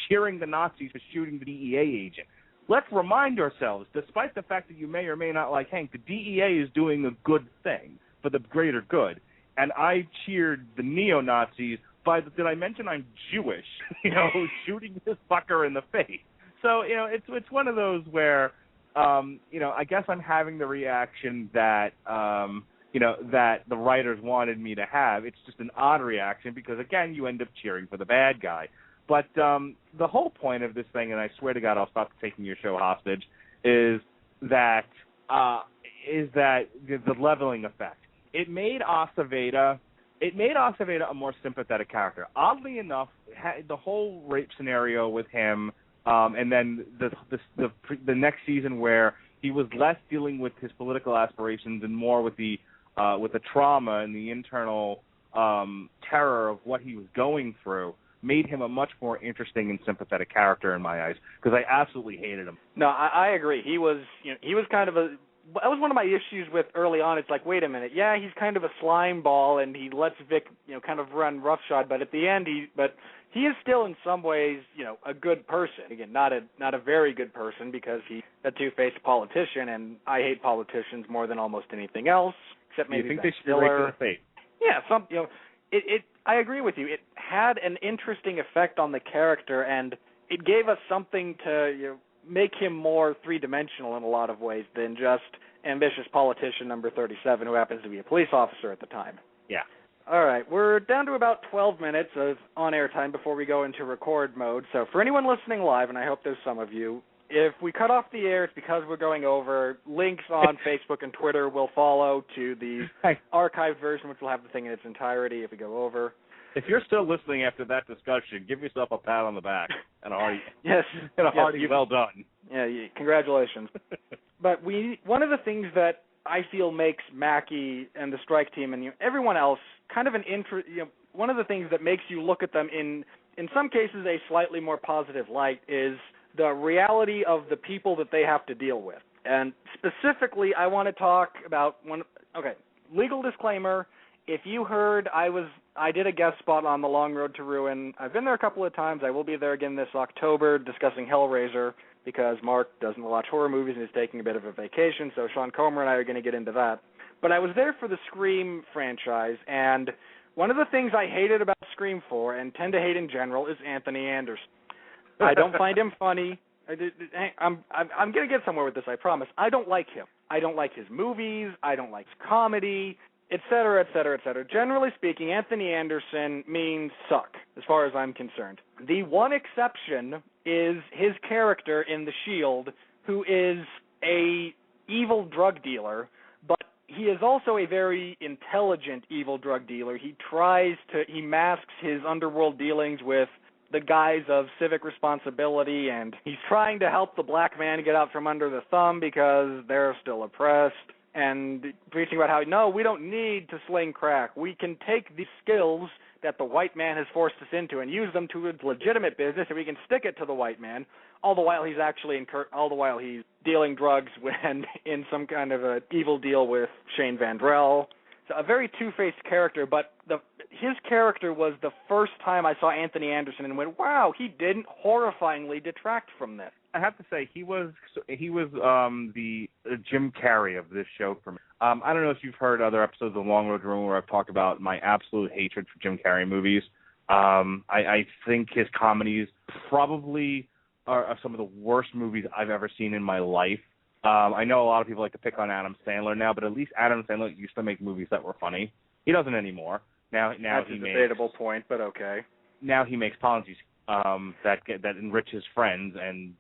[SPEAKER 4] cheering the Nazis for shooting the DEA agent. Let's remind ourselves, despite the fact that you may or may not like Hank, the DEA is doing a good thing for the greater good. And I cheered the neo-Nazis by, did I mention I'm Jewish, you know, shooting this fucker in the face. So, you know, it's one of those where, you know, I guess I'm having the reaction that, you know, that the writers wanted me to have. It's just an odd reaction because, again, you end up cheering for the bad guy. But the whole point of this thing, and I swear to God I'll stop taking your show hostage, is that the leveling effect. It made Aceveda a more sympathetic character. Oddly enough, the whole rape scenario with him, and then the next season where he was less dealing with his political aspirations and more with the trauma and the internal terror of what he was going through, made him a much more interesting and sympathetic character in my eyes, because I absolutely hated him.
[SPEAKER 3] No, I agree. He was kind of that was one of my issues with early on. It's like, wait a minute, yeah, he's kind of a slime ball, and he lets Vic, kind of run roughshod. But at the end, he is still in some ways, a good person. Again, not a very good person because he's a two-faced politician, and I hate politicians more than almost anything else. Except maybe
[SPEAKER 4] you think
[SPEAKER 3] Ben
[SPEAKER 4] they should be raped in the face?
[SPEAKER 3] Yeah, I agree with you. It had an interesting effect on the character, and it gave us something to make him more three-dimensional in a lot of ways than just ambitious politician number 37 who happens to be a police officer at the time.
[SPEAKER 4] Yeah.
[SPEAKER 3] All right, we're down to about 12 minutes of on-air time before we go into record mode. So for anyone listening live, and I hope there's some of you, if we cut off the air, it's because we're going over. Links on Facebook and Twitter will follow to the archived version, which will have the thing in its entirety if we go over.
[SPEAKER 4] If you're still listening after that discussion, give yourself a pat on the back and a hearty, well done.
[SPEAKER 3] Yeah, congratulations. But one of the things that I feel makes Mackie and the strike team and everyone else kind of one of the things that makes you look at them in some cases a slightly more positive light is the reality of the people that they have to deal with. And specifically, I want to talk about legal disclaimer. If you heard, I did a guest spot on The Long Road to Ruin. I've been there a couple of times. I will be there again this October discussing Hellraiser because Mark doesn't watch horror movies and is taking a bit of a vacation, so Sean Comer and I are going to get into that. But I was there for the Scream franchise, and one of the things I hated about Scream 4 and tend to hate in general is Anthony Anderson. I don't find him funny. I'm going to get somewhere with this, I promise. I don't like him. I don't like his movies. I don't like his comedy, et cetera, et cetera, et cetera. Generally speaking, Anthony Anderson means suck, as far as I'm concerned. The one exception is his character in The Shield, who is a evil drug dealer, but he is also a very intelligent evil drug dealer. He masks his underworld dealings with the guise of civic responsibility, and he's trying to help the black man get out from under the thumb because they're still oppressed, and preaching about how, no, we don't need to sling crack. We can take these skills that the white man has forced us into and use them to a legitimate business, and we can stick it to the white man, all the while he's dealing drugs when in some kind of an evil deal with Shane Vandrell. So a very two-faced character, but his character was the first time I saw Anthony Anderson and went, wow, he didn't horrifyingly detract from this.
[SPEAKER 4] I have to say, he was the Jim Carrey of this show for me. I don't know if you've heard other episodes of The Long Road to Ruin where I've talked about my absolute hatred for Jim Carrey movies. I think his comedies probably are some of the worst movies I've ever seen in my life. I know a lot of people like to pick on Adam Sandler now, but at least Adam Sandler used to make movies that were funny. He doesn't anymore. Now
[SPEAKER 3] that's a debatable point, but okay.
[SPEAKER 4] Now he makes Ponzi that enrich his friends and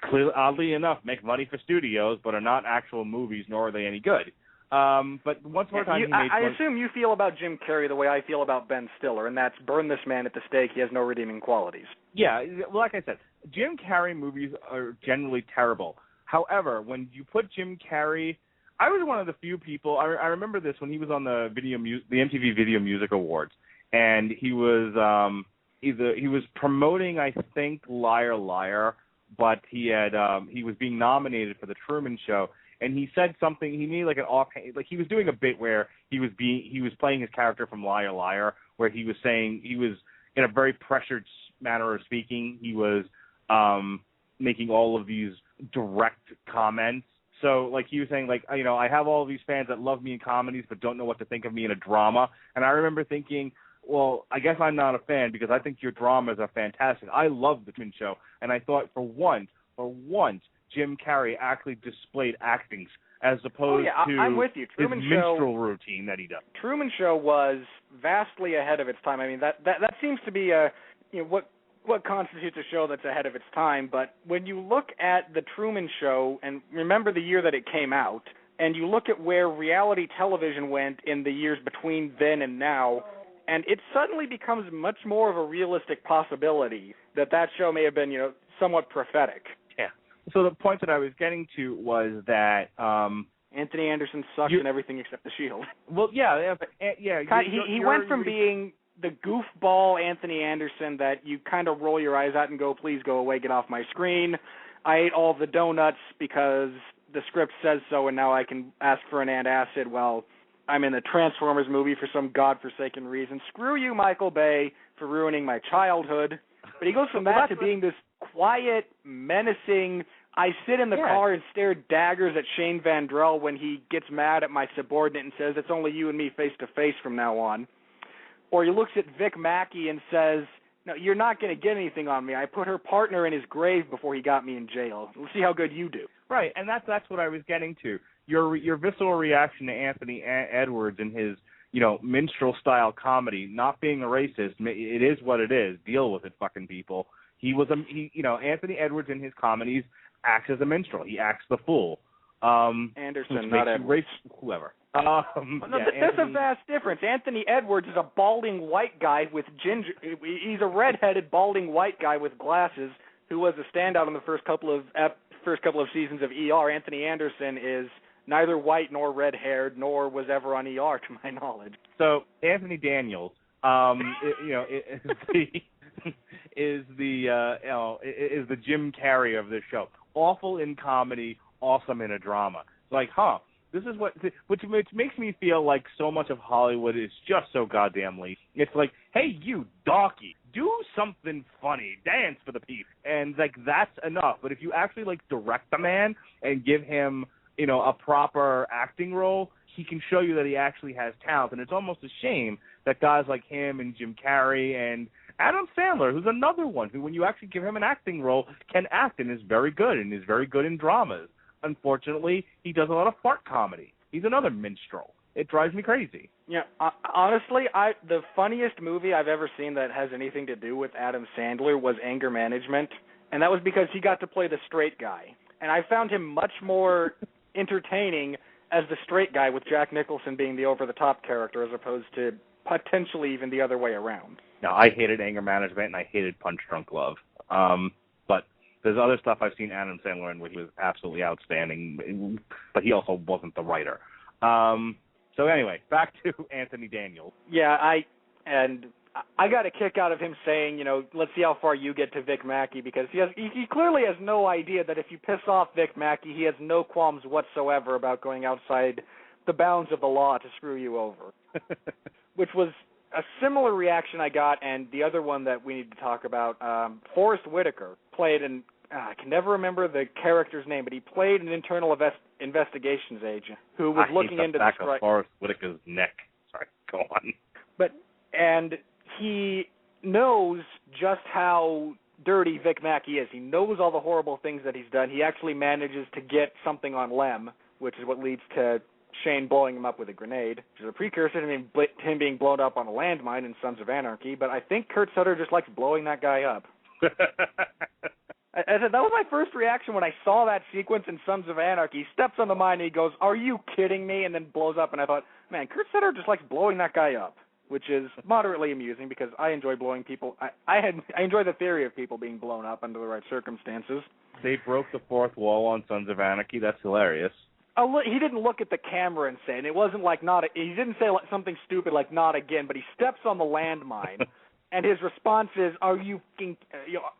[SPEAKER 4] clearly, oddly enough, make money for studios, but are not actual movies, nor are they any good. But once more time,
[SPEAKER 3] I assume you feel about Jim Carrey the way I feel about Ben Stiller, and that's burn this man at the stake. He has no redeeming qualities.
[SPEAKER 4] Yeah, well, like I said, Jim Carrey movies are generally terrible. However, when you put Jim Carrey, I was one of the few people. I remember this when he was on the MTV Video Music Awards, and he was he was promoting, I think, Liar Liar, but he was being nominated for the Truman Show, and he said something. He made like an offhand, like he was doing a bit where he was playing his character from Liar Liar, where he was saying, he was in a very pressured manner of speaking. He was making all of these direct comments. So, like, he was saying, like, I have all of these fans that love me in comedies but don't know what to think of me in a drama. And I remember thinking, well, I guess I'm not a fan because I think your dramas are fantastic. I love The Truman Show. And I thought for once, Jim Carrey actually displayed acting as opposed to
[SPEAKER 3] I'm with you.
[SPEAKER 4] his minstrel routine that he does.
[SPEAKER 3] Truman Show was vastly ahead of its time. I mean, that seems to be what constitutes a show that's ahead of its time, but when you look at The Truman Show, and remember the year that it came out, and you look at where reality television went in the years between then and now, and it suddenly becomes much more of a realistic possibility that show may have been, somewhat prophetic.
[SPEAKER 4] Yeah. So the point that I was getting to was that
[SPEAKER 3] Anthony Anderson sucked in everything except The Shield.
[SPEAKER 4] Well, yeah.
[SPEAKER 3] He went from being the goofball Anthony Anderson that you kind of roll your eyes at and go, please go away, get off my screen. I ate all the donuts because the script says so, and now I can ask for an antacid while I'm in a Transformers movie for some godforsaken reason. Screw you, Michael Bay, for ruining my childhood. But he goes from that to being this quiet, menacing, I sit in the car and stare daggers at Shane Vandrell when he gets mad at my subordinate and says, it's only you and me face to face from now on. Or he looks at Vic Mackey and says, no, you're not going to get anything on me. I put her partner in his grave before he got me in jail. We'll see how good you do.
[SPEAKER 4] Right, and that's what I was getting to. Your visceral reaction to Anthony Edwards and his, minstrel-style comedy, not being a racist, it is what it is. Deal with it, fucking people. Anthony Edwards in his comedies acts as a minstrel. He acts the fool.
[SPEAKER 3] Anderson, not Edwards.
[SPEAKER 4] Whoever.
[SPEAKER 3] There's a vast difference. Anthony Edwards is a balding white guy with ginger. He's a redheaded balding white guy with glasses who was a standout in the first couple of seasons of ER. Anthony Anderson is neither white nor red-haired, nor was ever on ER, to my knowledge.
[SPEAKER 4] So Anthony Daniels, is the Jim Carrey of this show. Awful in comedy, awesome in a drama. Like, this is which makes me feel like so much of Hollywood is just so goddamn lazy. It's like, hey, you donkey, do something funny, dance for the people, and like that's enough. But if you actually direct the man and give him a proper acting role, he can show you that he actually has talent. And it's almost a shame that guys like him and Jim Carrey and Adam Sandler, who's another one who, when you actually give him an acting role, can act and is very good in dramas. Unfortunately, he does a lot of fart comedy. He's another minstrel. It drives me crazy.
[SPEAKER 3] Yeah, honestly, the funniest movie I've ever seen that has anything to do with Adam Sandler was Anger Management, and that was because he got to play the straight guy. And I found him much more entertaining as the straight guy, with Jack Nicholson being the over-the-top character as opposed to potentially even the other way around.
[SPEAKER 4] No, I hated Anger Management, and I hated Punch Drunk Love. But there's other stuff I've seen Adam Sandler in where he was absolutely outstanding, but he also wasn't the writer. So anyway, back to Anthony Daniels.
[SPEAKER 3] Yeah, I got a kick out of him saying, let's see how far you get to Vic Mackey, because he clearly has no idea that if you piss off Vic Mackey, he has no qualms whatsoever about going outside the bounds of the law to screw you over, which was a similar reaction I got. And the other one that we need to talk about, Forrest Whitaker played I can never remember the character's name, but he played an internal investigations agent who was looking into
[SPEAKER 4] the back
[SPEAKER 3] of
[SPEAKER 4] Forrest Whitaker's neck. Sorry, go on.
[SPEAKER 3] And he knows just how dirty Vic Mackey is. He knows all the horrible things that he's done. He actually manages to get something on Lem, which is what leads to Shane blowing him up with a grenade, which is a precursor to him being blown up on a landmine in Sons of Anarchy. But I think Kurt Sutter just likes blowing that guy up. I said, that was my first reaction when I saw that sequence in Sons of Anarchy. He steps on the mine and he goes, "Are you kidding me?" and then blows up. And I thought, man, Kurt Sutter just likes blowing that guy up, which is moderately amusing because I enjoy blowing people. I enjoy the theory of people being blown up under the right circumstances.
[SPEAKER 4] They broke the fourth wall on Sons of Anarchy. That's hilarious.
[SPEAKER 3] Oh, he didn't look at the camera and say, and it wasn't like he didn't say something stupid like "not again," but he steps on the landmine. And his response is, "Are you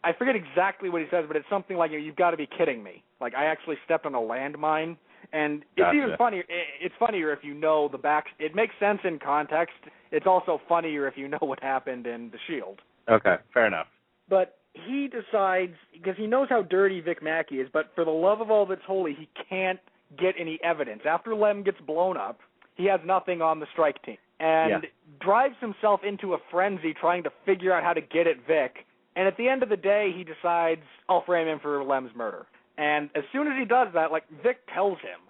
[SPEAKER 3] I forget exactly what he says, but it's something like, "You've got to be kidding me. Like, I actually stepped on a landmine." And it's even funnier. It's funnier if you know the back. It makes sense in context. It's also funnier if you know what happened in The Shield.
[SPEAKER 4] Okay, fair enough.
[SPEAKER 3] But he decides, because he knows how dirty Vic Mackey is, but for the love of all that's holy, he can't get any evidence. After Lem gets blown up, he has nothing on the strike team. And drives himself into a frenzy trying to figure out how to get at Vic. And at the end of the day, he decides, I'll frame him for Lem's murder. And as soon as he does that, Vic tells him,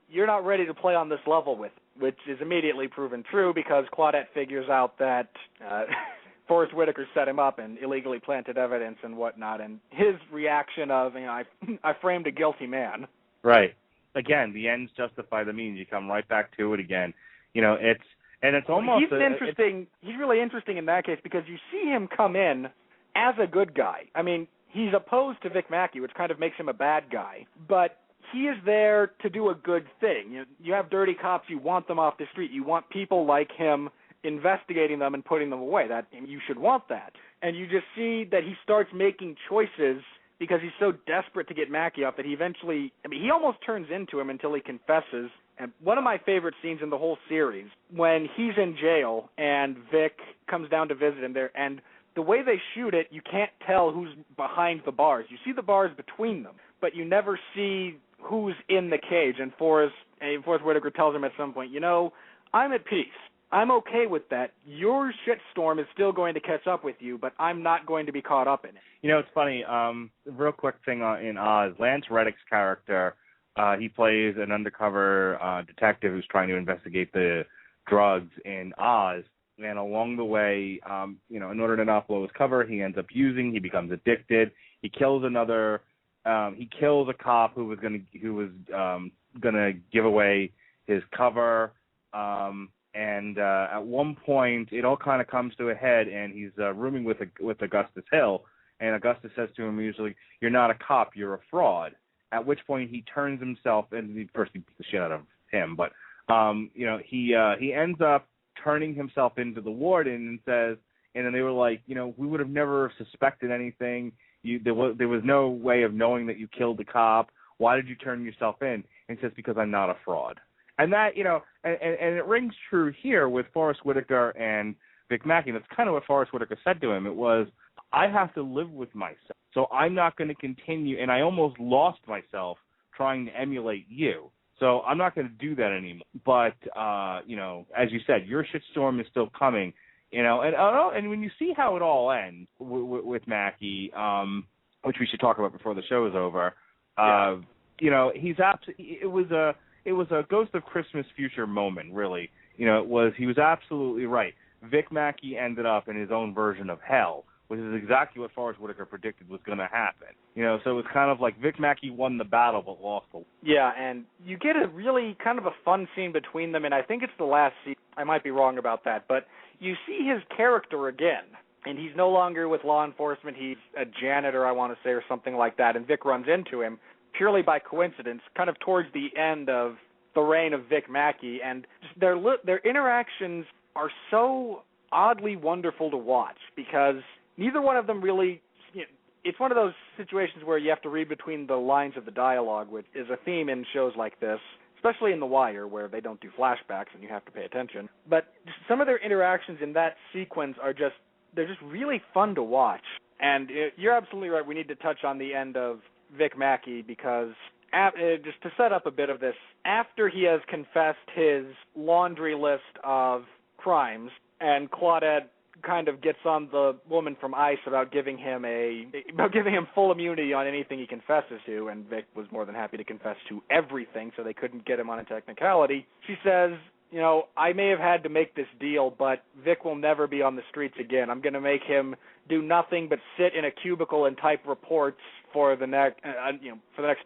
[SPEAKER 3] you're not ready to play on this level with, which is immediately proven true because Claudette figures out that Forrest Whitaker set him up and illegally planted evidence and whatnot. And his reaction of, I framed a guilty man.
[SPEAKER 4] Right. Again, the ends justify the means. You come right back to it again. It's almost he's really interesting in that case because you see him come in as a good guy. I mean, he's opposed to Vic Mackey, which kind of makes him a bad guy. But he is there to do a good thing. You have dirty cops, you want them off the street. You want people like him investigating them and putting them away. You should want that. And you just see that he starts making choices
[SPEAKER 3] because he's so desperate to get Mackie off that he eventually, he almost turns into him until he confesses. And one of my favorite scenes in the whole series, when he's in jail and Vic comes down to visit him there, and the way they shoot it, you can't tell who's behind the bars. You see the bars between them, but you never see who's in the cage. And Forrest Whitaker tells him at some point, I'm at peace. I'm okay with that. Your shitstorm is still going to catch up with you, but I'm not going to be caught up in it.
[SPEAKER 4] It's funny. Real quick thing in Oz, Lance Reddick's character, he plays an undercover detective who's trying to investigate the drugs in Oz. And along the way, in order to not blow his cover, he ends up using. He becomes addicted. He kills another. He kills a cop who was gonna give away his cover. And at one point, it all kind of comes to a head, and he's rooming with Augustus Hill. And Augustus says to him usually, "You're not a cop. You're a fraud." At which point he turns himself, and he first beats the shit out of him, but he ends up turning himself into the warden and says, and then they were like, we would have never suspected anything. There was no way of knowing that you killed the cop. Why did you turn yourself in? And he says, because I'm not a fraud. And that, and it rings true here with Forrest Whitaker and Vic Mackey. That's kind of what Forrest Whitaker said to him. It was, I have to live with myself. So I'm not going to continue, and I almost lost myself trying to emulate you. So I'm not going to do that anymore. But, as you said, your shitstorm is still coming, and when you see how it all ends with Mackie, which we should talk about before the show is over, it was a Ghost of Christmas Future moment, really. He was absolutely right. Vic Mackey ended up in his own version of hell, which is exactly what Forrest Whitaker predicted was going to happen. So it was kind of like Vic Mackey won the battle but lost the war.
[SPEAKER 3] Yeah, and you get a really kind of a fun scene between them, and I think it's the last scene. I might be wrong about that, but you see his character again, and he's no longer with law enforcement. He's a janitor, I want to say, or something like that, and Vic runs into him purely by coincidence, kind of towards the end of the reign of Vic Mackey, and just their interactions are so oddly wonderful to watch because neither one of them really, it's one of those situations where you have to read between the lines of the dialogue, which is a theme in shows like this, especially in The Wire, where they don't do flashbacks and you have to pay attention. But some of their interactions in that sequence they're just really fun to watch. And you're absolutely right, we need to touch on the end of Vic Mackey because, just to set up a bit of this, after he has confessed his laundry list of crimes, and Claudette kind of gets on the woman from ICE about giving him full immunity on anything he confesses to, and Vic was more than happy to confess to everything, so they couldn't get him on a technicality. She says, I may have had to make this deal, but Vic will never be on the streets again. I'm going to make him do nothing but sit in a cubicle and type reports for the next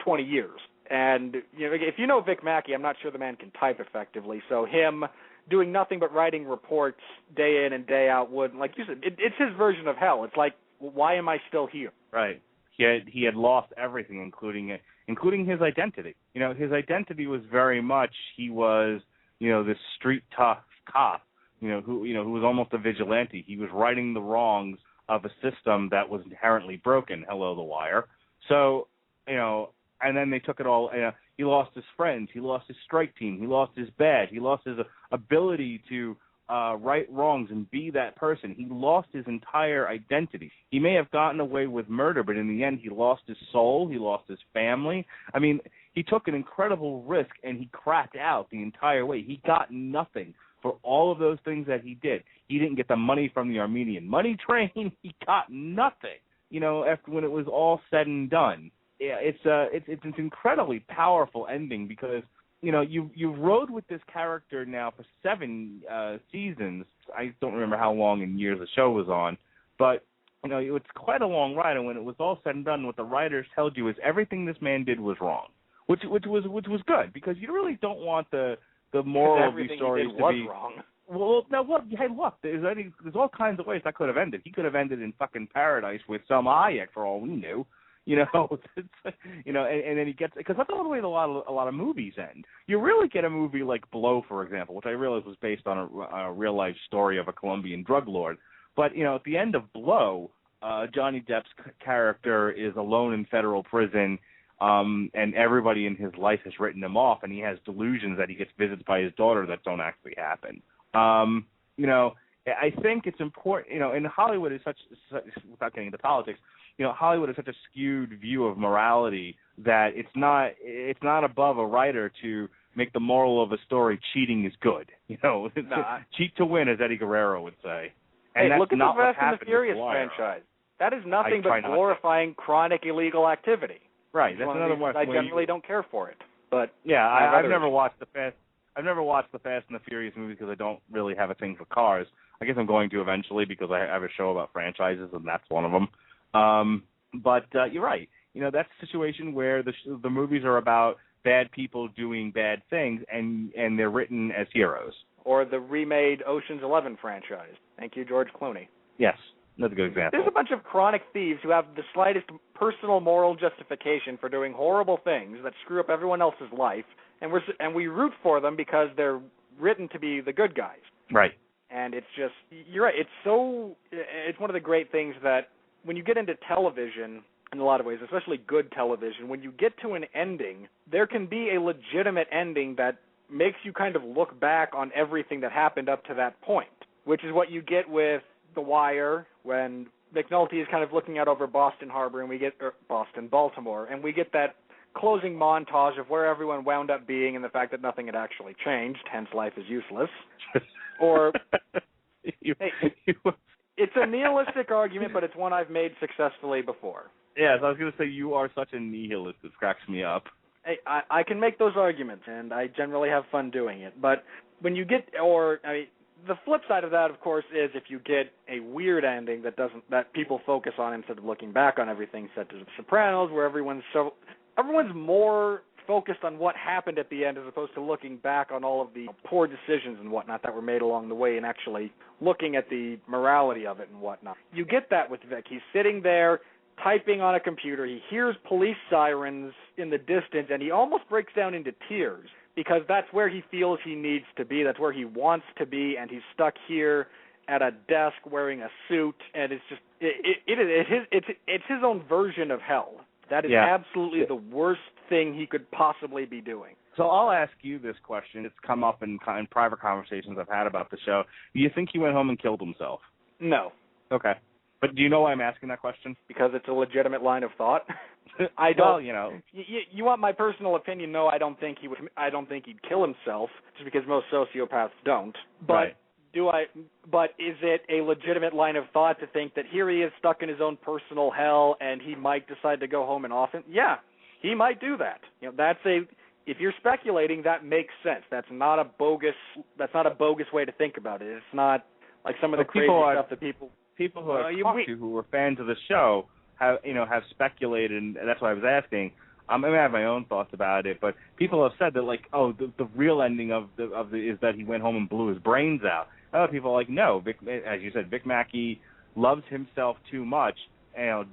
[SPEAKER 3] 20 years. And if you know Vic Mackey, I'm not sure the man can type effectively. So him doing nothing but writing reports day in and day out would, like you said, it's his version of hell. It's like, why am I still here?
[SPEAKER 4] Right. He had lost everything, including his identity. His identity was very much he was, this street tough cop, who was almost a vigilante. He was righting the wrongs of a system that was inherently broken. Hello, The Wire. So, and then they took it all. He lost his friends. He lost his strike team. He lost his badge. He lost his ability to right wrongs and be that person. He lost his entire identity. He may have gotten away with murder, but in the end, he lost his soul. He lost his family. I mean, he took an incredible risk, and he crapped out the entire way. He got nothing for all of those things that he did. He didn't get the money from the Armenian money train. He got nothing, after when it was all said and done. Yeah, it's an incredibly powerful ending because, you've rode with this character now for 7 seasons. I don't remember how long in years the show was on, but, it's quite a long ride. And when it was all said and done, what the writers told you is everything this man did was wrong, which was good because you really don't want the moral of these stories to be
[SPEAKER 3] wrong.
[SPEAKER 4] Well, now what? Hey, look, there's all kinds of ways that could have ended. He could have ended in fucking paradise with some Hayek for all we knew. And then he gets, because that's the way a lot of movies end. You really get a movie like Blow, for example, which I realize was based on a real life story of a Colombian drug lord. But at the end of Blow, Johnny Depp's character is alone in federal prison, and everybody in his life has written him off, and he has delusions that he gets visits by his daughter that don't actually happen. I think it's important, and Hollywood is such, without getting into politics, Hollywood is such a skewed view of morality that it's not above a writer to make the moral of a story cheating is good. Cheat to win, as Eddie Guerrero would say. And
[SPEAKER 3] hey, look at the Fast and the Furious
[SPEAKER 4] Wire.
[SPEAKER 3] franchise. That is nothing but glorifying chronic illegal activity.
[SPEAKER 4] Right, that's another one.
[SPEAKER 3] I generally don't care for it, but
[SPEAKER 4] yeah, I've never watched the Fast and the Furious movies because I don't really have a thing for cars. I guess I'm going to eventually because I have a show about franchises, and that's one of them. But you're right. That's a situation where the movies are about bad people doing bad things, and they're written as heroes.
[SPEAKER 3] Or the remade Ocean's 11 franchise. Thank you, George Clooney.
[SPEAKER 4] Yes, that's a good example.
[SPEAKER 3] There's a bunch of chronic thieves who have the slightest personal moral justification for doing horrible things that screw up everyone else's life, and we root for them because they're written to be the good guys.
[SPEAKER 4] Right.
[SPEAKER 3] And it's just, you're right, it's one of the great things that when you get into television, in a lot of ways, especially good television, when you get to an ending, there can be a legitimate ending that makes you kind of look back on everything that happened up to that point, which is what you get with The Wire when McNulty is kind of looking out over Boston Harbor and we get Baltimore, and we get that closing montage of where everyone wound up being and the fact that nothing had actually changed, hence life is useless. Or it's a nihilistic argument, but it's one I've made successfully before.
[SPEAKER 4] Yes, I was going to say you are such a nihilist. It cracks me up.
[SPEAKER 3] Hey, I can make those arguments, and I generally have fun doing it. But when you get, the flip side of that, of course, is if you get a weird ending that people focus on instead of looking back on everything, such as The Sopranos, where everyone's more focused on what happened at the end as opposed to looking back on all of the poor decisions and whatnot that were made along the way and actually looking at the morality of it and whatnot. You get that with Vic. He's sitting there typing on a computer. He hears police sirens in the distance, and he almost breaks down into tears because that's where he feels he needs to be. That's where he wants to be, and he's stuck here at a desk wearing a suit, and it's just it's his own version of hell. That is absolutely the worst thing he could possibly be doing.
[SPEAKER 4] So I'll ask you this question. It's come up in private conversations I've had about the show. Do you think he went home and killed himself?
[SPEAKER 3] No.
[SPEAKER 4] Okay. But do you know why I'm asking that question?
[SPEAKER 3] Because it's a legitimate line of thought. I don't.
[SPEAKER 4] Well,
[SPEAKER 3] You want my personal opinion? No, I don't think he would. I don't think he'd kill himself, just because most sociopaths don't. But
[SPEAKER 4] right.
[SPEAKER 3] But is it a legitimate line of thought to think that here he is stuck in his own personal hell, and he might decide to go home and off him? Yeah, he might do that. If you're speculating, that makes sense. That's not a bogus way to think about it. It's not like some of the crazy stuff that people who I've talked to who were fans of the show have speculated, and that's why I was asking. I have my own thoughts about it, but people have said that the real ending of is that he went home and blew his brains out. Other people are like, no, Vic, as you said, Vic Mackey loves himself too much, and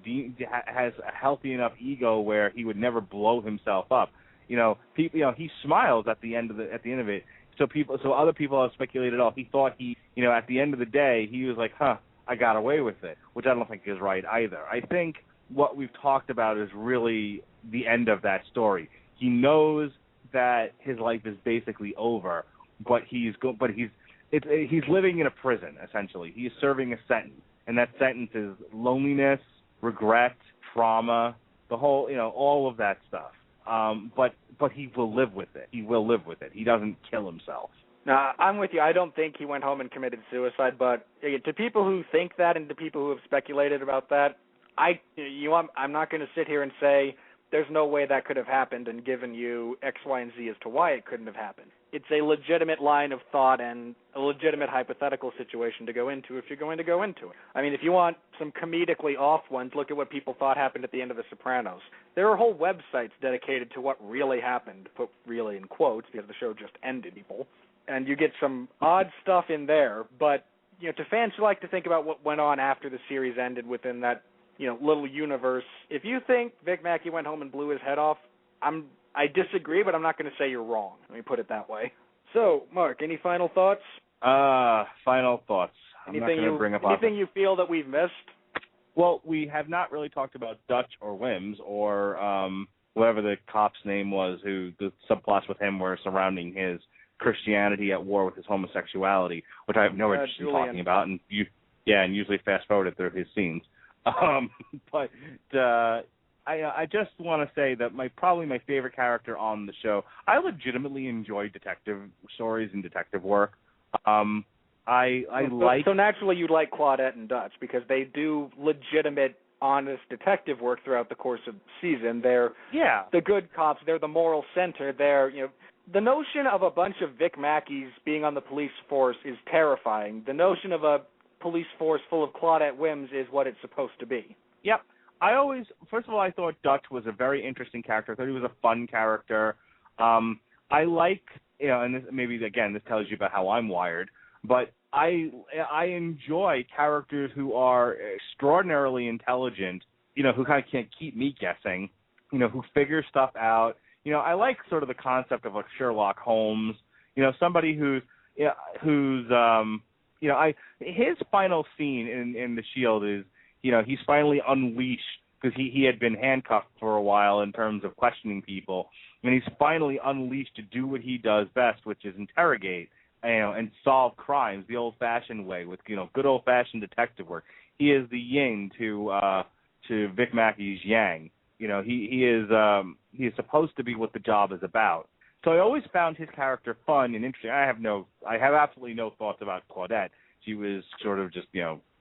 [SPEAKER 3] has a healthy enough ego where he would never blow himself up. He smiles at the end of it. So other people have speculated, he thought at the end of the day, he was like, I got away with it, which I don't think is right either. I think what we've talked about is really the end of that story. He knows that his life is basically over, but he's living in a prison, essentially. He is serving a sentence, and that sentence is loneliness, regret, trauma, the whole, all of that stuff. But he will live with it. He doesn't kill himself. No, I'm with you. I don't think he went home and committed suicide, but to people who think that and to people who have speculated about that, I'm not going to sit here and say there's no way that could have happened and given you X, Y, and Z as to why it couldn't have happened. It's a legitimate line of thought and a legitimate hypothetical situation to go into if you're going to go into it. I mean, if you want some comedically off ones, look at what people thought happened at the end of The Sopranos. There are whole websites dedicated to what really happened, put really in quotes because the show just ended, people. And you get some odd stuff in there, but to fans who like to think about what went on after the series ended within that little universe, if you think Vic Mackey went home and blew his head off, I disagree, but I'm not going to say you're wrong. Let me put it that way. So, Mark, any final thoughts?
[SPEAKER 4] Final thoughts. I'm not going to bring up
[SPEAKER 3] anything you feel that we've missed?
[SPEAKER 4] Well, we have not really talked about Dutch or Wims or whatever the cop's name was, who the subplots with him were surrounding his Christianity at war with his homosexuality, which I have no interest in talking about, and usually fast forwarded through his scenes. But I just want to say that probably my favorite character on the show. I legitimately enjoy detective stories and detective work. So
[SPEAKER 3] naturally you'd like Claudette and Dutch because they do legitimate, honest detective work throughout the course of the season. They're the good cops. They're the moral center. They're the notion of a bunch of Vic Mackeys being on the police force is terrifying. The notion of a police force full of Claudette Wims is what it's supposed to be.
[SPEAKER 4] Yep. First of all, I thought Dutch was a very interesting character. I thought he was a fun character. I like, and this tells you about how I'm wired, but I enjoy characters who are extraordinarily intelligent, who kind of can't keep me guessing, who figure stuff out. I like sort of the concept of like Sherlock Holmes, somebody his final scene in The Shield is, he's finally unleashed because he had been handcuffed for a while in terms of questioning people, and he's finally unleashed to do what he does best, which is interrogate, and solve crimes the old-fashioned way with, good old-fashioned detective work. He is the yin to Vic Mackey's yang. He is supposed to be what the job is about. So I always found his character fun and interesting. I have absolutely no thoughts about Claudette. She was sort of just,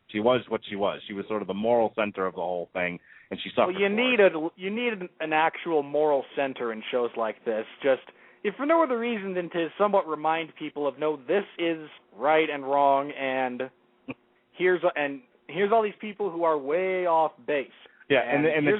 [SPEAKER 4] she was what she was. She was sort of the moral center of the whole thing, and she suffered. Well,
[SPEAKER 3] you need an actual moral center in shows like this. Just if for no other reason than to somewhat remind people of this is right and wrong, and here's all these people who are way off base.
[SPEAKER 4] Yeah, and a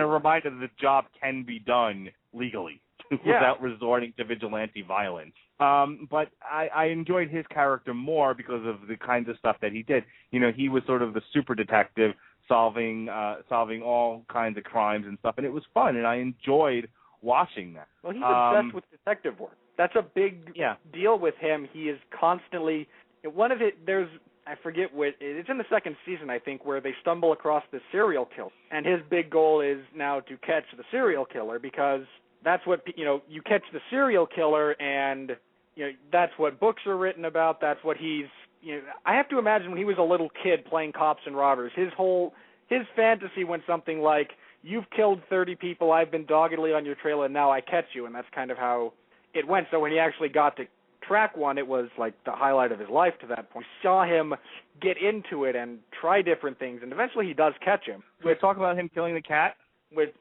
[SPEAKER 4] reminder that the job can be done legally without resorting to vigilante violence. But I enjoyed his character more because of the kinds of stuff that he did. He was sort of the super detective solving all kinds of crimes and stuff, and it was fun, and I enjoyed watching that.
[SPEAKER 3] Well, he's obsessed with detective work. That's a big deal with him. He is constantly I forget it's in the second season, I think, where they stumble across the serial killer, and his big goal is now to catch the serial killer because that's what you catch the serial killer, and that's what books are written about. That's what he's. I have to imagine when he was a little kid playing cops and robbers, his fantasy went something like, "You've killed 30 people. I've been doggedly on your trail, and now I catch you." And that's kind of how it went. So when he actually got to track one, it was like the highlight of his life to that point. We saw him get into it and try different things, and eventually he does catch him.
[SPEAKER 4] Can we talk about him killing the cat?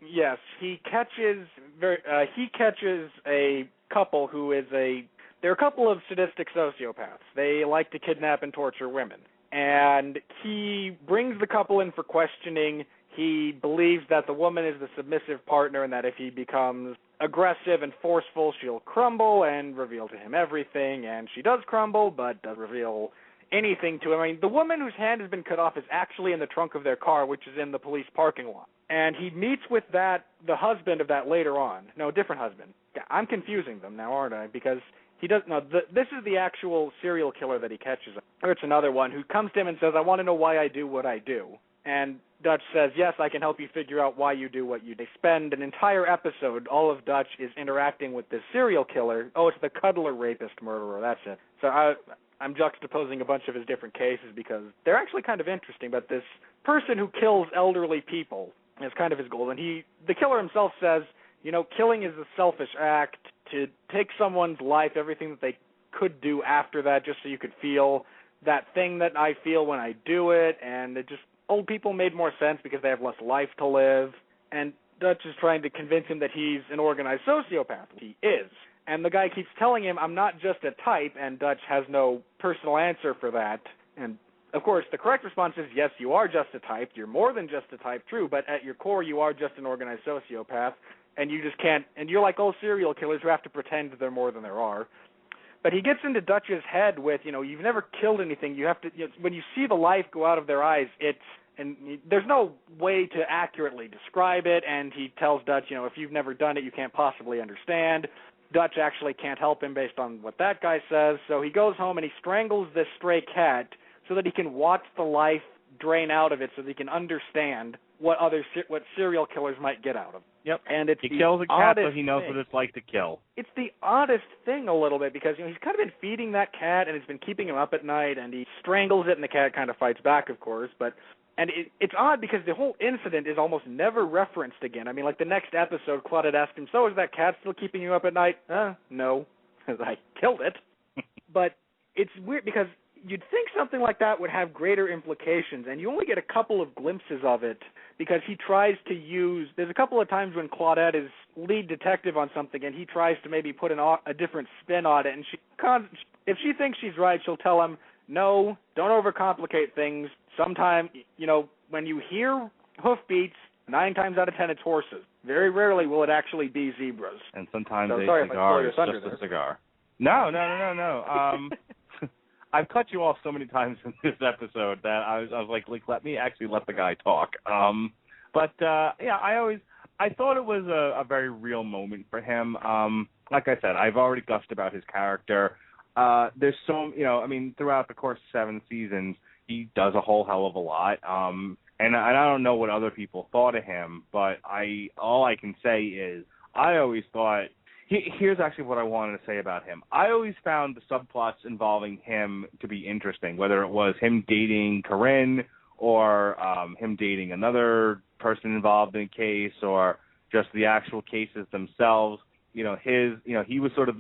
[SPEAKER 3] Yes, he catches a couple who is they're a couple of sadistic sociopaths. They like to kidnap and torture women, and he brings the couple in for questioning. He believes that the woman is the submissive partner and that if he becomes aggressive and forceful, she'll crumble and reveal to him everything, and she does crumble, but doesn't reveal anything to him. I mean, the woman whose hand has been cut off is actually in the trunk of their car, which is in the police parking lot. And he meets with the husband of that later on. No, different husband. Yeah, I'm confusing them now, aren't I? Because he doesn't know. This is the actual serial killer that he catches. Or it's another one who comes to him and says, "I want to know why I do what I do." And Dutch says, "Yes, I can help you figure out why you do what you do." They spend an entire episode, all of Dutch is interacting with this serial killer. Oh, it's the cuddler rapist murderer, that's it. So I'm juxtaposing a bunch of his different cases because they're actually kind of interesting, but this person who kills elderly people is kind of his goal. And the killer himself says, killing is a selfish act to take someone's life, everything that they could do after that, just so you could feel that thing that I feel when I do it, and it just old people made more sense because they have less life to live, and Dutch is trying to convince him that he's an organized sociopath. He is. And the guy keeps telling him, "I'm not just a type," and Dutch has no personal answer for that. And, of course, the correct response is, yes, you are just a type. You're more than just a type, true, but at your core you are just an organized sociopath, and you just can't, and you're like all serial killers who have to pretend they're more than there are. But he gets into Dutch's head with, you've never killed anything. You have to, when you see the life go out of their eyes, there's no way to accurately describe it. And he tells Dutch, if you've never done it, you can't possibly understand. Dutch actually can't help him based on what that guy says. So he goes home and he strangles this stray cat so that he can watch the life drain out of it so that he can understand what serial killers might get out of it.
[SPEAKER 4] Yep.
[SPEAKER 3] And it's
[SPEAKER 4] he kills a cat so he knows
[SPEAKER 3] thing.
[SPEAKER 4] what it's like to kill.
[SPEAKER 3] It's the oddest thing a little bit because he's kind of been feeding that cat and it's been keeping him up at night, and he strangles it and the cat kind of fights back, of course. And it's odd because the whole incident is almost never referenced again. I mean, like the next episode, Claudette asked him, "So is that cat still keeping you up at night?" No, I killed it. But it's weird because you'd think something like that would have greater implications, and you only get a couple of glimpses of it because he tries to use – there's a couple of times when Claudette is lead detective on something and he tries to maybe put a different spin on it, and if she thinks she's right, she'll tell him, no, don't overcomplicate things. Sometimes, when you hear hoofbeats, 9 times out of 10 it's horses. Very rarely will it actually be zebras.
[SPEAKER 4] And sometimes a
[SPEAKER 3] sorry
[SPEAKER 4] cigar
[SPEAKER 3] if I stole your
[SPEAKER 4] is
[SPEAKER 3] thunder
[SPEAKER 4] just a cigar. No. I've cut you off so many times in this episode that I was like, let me actually let the guy talk. I thought it was a very real moment for him. Like I said, I've already gushed about his character. There's throughout the course of 7 seasons, he does a whole hell of a lot. And I don't know what other people thought of him, but all I can say is I always thought. Here's actually what I wanted to say about him. I always found the subplots involving him to be interesting, whether it was him dating Corinne or him dating another person involved in a case or just the actual cases themselves. He was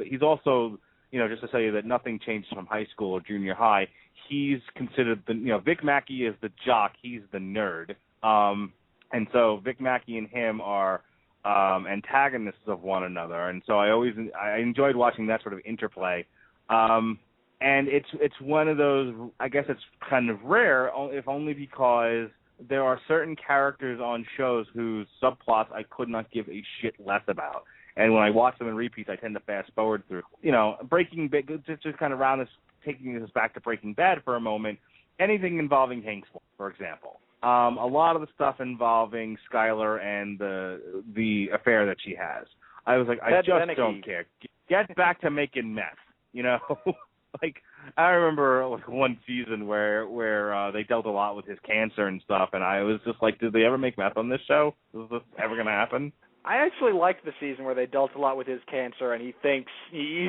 [SPEAKER 4] he's also, just to tell you that nothing changed from high school or junior high. He's considered Vic Mackey is the jock, he's the nerd. And so Vic Mackey and him are antagonists of one another, and so I enjoyed watching that sort of interplay. And it's one of those, I guess it's kind of rare, if only because there are certain characters on shows whose subplots I could not give a shit less about. And when I watch them in repeats, I tend to fast forward through. Breaking Bad, just kind of taking this back to Breaking Bad for a moment, anything involving Hank, for example. A lot of the stuff involving Skylar and the affair that she has. I was like, I just don't care. Get back to making meth, Like, I remember one season where they dealt a lot with his cancer and stuff, and I was just like, did they ever make meth on this show? Is this ever going to happen?
[SPEAKER 3] I actually liked the season where they dealt a lot with his cancer, and he thinks he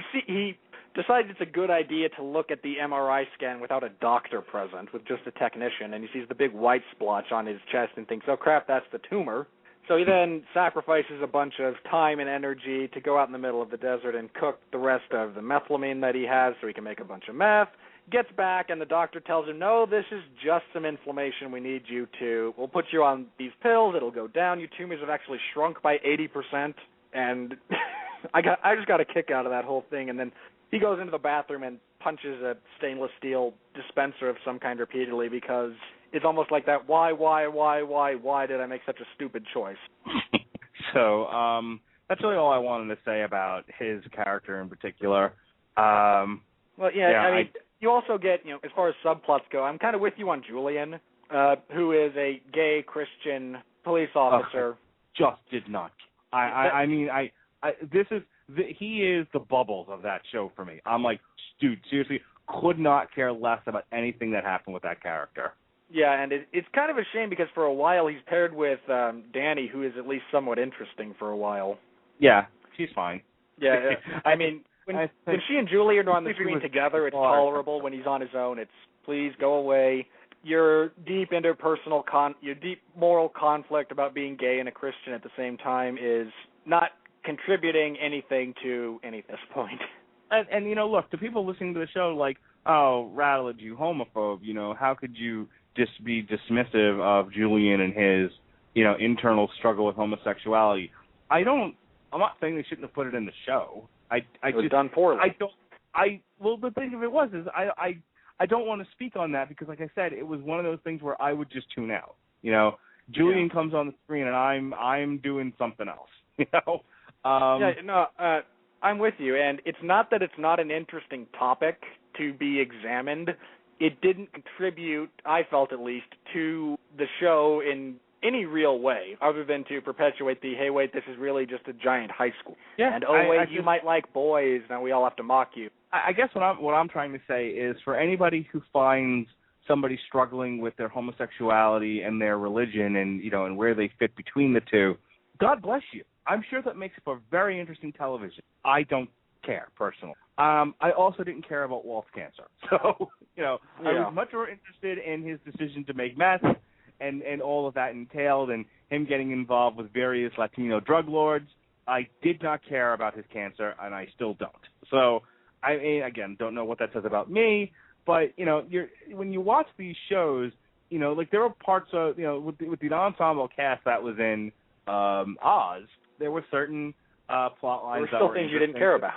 [SPEAKER 3] decides it's a good idea to look at the MRI scan without a doctor present, with just a technician, and he sees the big white splotch on his chest and thinks, oh crap, that's the tumor. So he then sacrifices a bunch of time and energy to go out in the middle of the desert and cook the rest of the methylamine that he has so he can make a bunch of meth. Gets back, and the doctor tells him, no, this is just some inflammation. We'll put you on these pills. It'll go down. Your tumors have actually shrunk by 80%. And I just got a kick out of that whole thing. And then he goes into the bathroom and punches a stainless steel dispenser of some kind repeatedly because it's almost like that, why did I make such a stupid choice?
[SPEAKER 4] So that's really all I wanted to say about his character in particular.
[SPEAKER 3] You also get, as far as subplots go, I'm kind of with you on Julian, who is a gay Christian police officer.
[SPEAKER 4] Just did not. He is the Bubbles of that show for me. I'm like, dude, seriously, could not care less about anything that happened with that character.
[SPEAKER 3] Yeah, and it's kind of a shame because for a while he's paired with Danny, who is at least somewhat interesting for a while.
[SPEAKER 4] Yeah, she's fine.
[SPEAKER 3] Yeah, when she and Julian are on the screen together, it's tolerable. When he's on his own, it's please go away. Your deep interpersonal your deep moral conflict about being gay and a Christian at the same time is not contributing anything to any at this point.
[SPEAKER 4] And look, the people listening to the show, like, oh, Radulich, you homophobe. How could you just be dismissive of Julian and his, internal struggle with homosexuality? I'm not saying they shouldn't have put it in the show. It was
[SPEAKER 3] done poorly.
[SPEAKER 4] The thing of it was I don't want to speak on that because, like I said, it was one of those things where I would just tune out. Julian comes on the screen and I'm doing something else.
[SPEAKER 3] I'm with you, and it's not that it's not an interesting topic to be examined. It didn't contribute, I felt at least, to the show in any real way, other than to perpetuate the, hey, wait, this is really just a giant high school.
[SPEAKER 4] Yeah,
[SPEAKER 3] and, you might like boys, now we all have to mock you.
[SPEAKER 4] I guess what I'm trying to say is for anybody who finds somebody struggling with their homosexuality and their religion and, and where they fit between the two, God bless you. I'm sure that makes for very interesting television. I don't care, personally. I also didn't care about Walt's cancer. So, I was much more interested in his decision to make meth and all of that entailed and him getting involved with various Latino drug lords. I did not care about his cancer, and I still don't. So, I mean, again, don't know what that says about me, but, when you watch these shows, there were parts of, with the ensemble cast that was in Oz, there were certain plot lines
[SPEAKER 3] there were still things you didn't care about.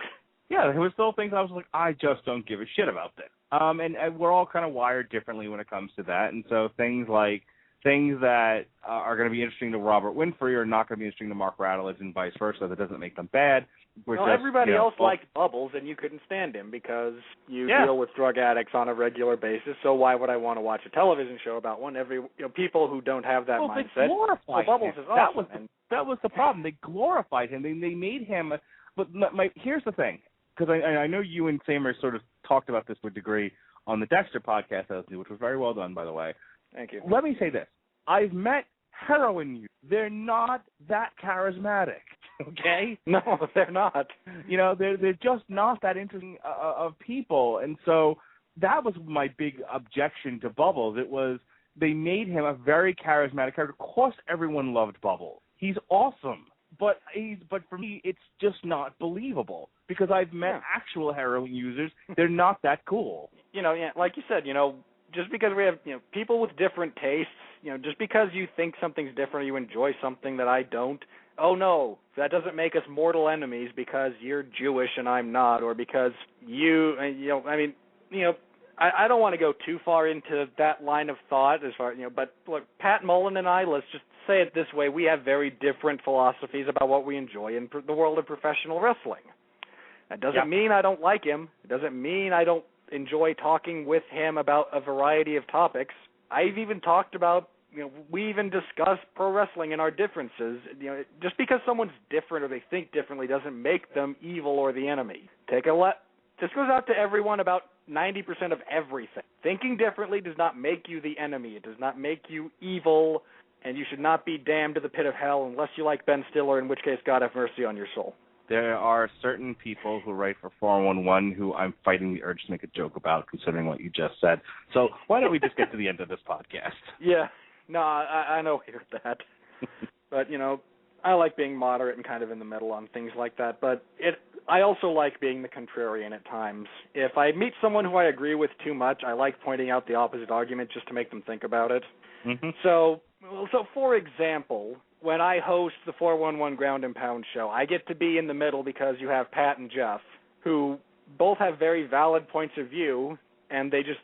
[SPEAKER 4] Yeah, there were still things I was like, I just don't give a shit about this. And we're all kind of wired differently when it comes to that. And so things that are going to be interesting to Robert Winfree are not going to be interesting to Mark Radulich and vice versa. That doesn't make them bad.
[SPEAKER 3] Everybody else liked Bubbles, and you couldn't stand him because you deal with drug addicts on a regular basis. So why would I want to watch a television show about one? People who don't have that mindset.
[SPEAKER 4] They glorified
[SPEAKER 3] Bubbles
[SPEAKER 4] him.
[SPEAKER 3] is awesome.
[SPEAKER 4] That was the problem. They glorified him. They made him. But here's the thing, because I know you and Samer sort of talked about this to a degree on the Dexter podcast, which was very well done, by the way.
[SPEAKER 3] Thank you.
[SPEAKER 4] Let me say this. I've met heroin users. They're not that charismatic, okay?
[SPEAKER 3] No, they're not.
[SPEAKER 4] They're just not that interesting of people. And so that was my big objection to Bubbles. It was they made him a very charismatic character. Of course everyone loved Bubbles. He's awesome. But for me, it's just not believable because I've met actual heroin users. They're not that cool.
[SPEAKER 3] Like you said, just because we have, people with different tastes, just because you think something's different or you enjoy something that I don't, oh no, that doesn't make us mortal enemies because you're Jewish and I'm not, or because I don't want to go too far into that line of thought but look, Pat Mullen and I, let's just say it this way, we have very different philosophies about what we enjoy in the world of professional wrestling. That doesn't mean I don't like him. It doesn't mean I don't enjoy talking with him about a variety of topics. I've even talked about, we even discuss pro wrestling and our differences. Just because someone's different or they think differently doesn't make them evil or the enemy. This goes out to everyone about 90% of everything. Thinking differently does not make you the enemy. It does not make you evil, and you should not be damned to the pit of hell unless you like Ben Stiller, in which case God have mercy on your soul.
[SPEAKER 4] There are certain people who write for 411 who I'm fighting the urge to make a joke about, considering what you just said. So why don't we just get to the end of this podcast?
[SPEAKER 3] Yeah. No, I know hear that. But, I like being moderate and kind of in the middle on things like that. But I also like being the contrarian at times. If I meet someone who I agree with too much, I like pointing out the opposite argument just to make them think about it.
[SPEAKER 4] Mm-hmm.
[SPEAKER 3] So for example, when I host the 411 Ground and Pound show, I get to be in the middle because you have Pat and Jeff, who both have very valid points of view, and they just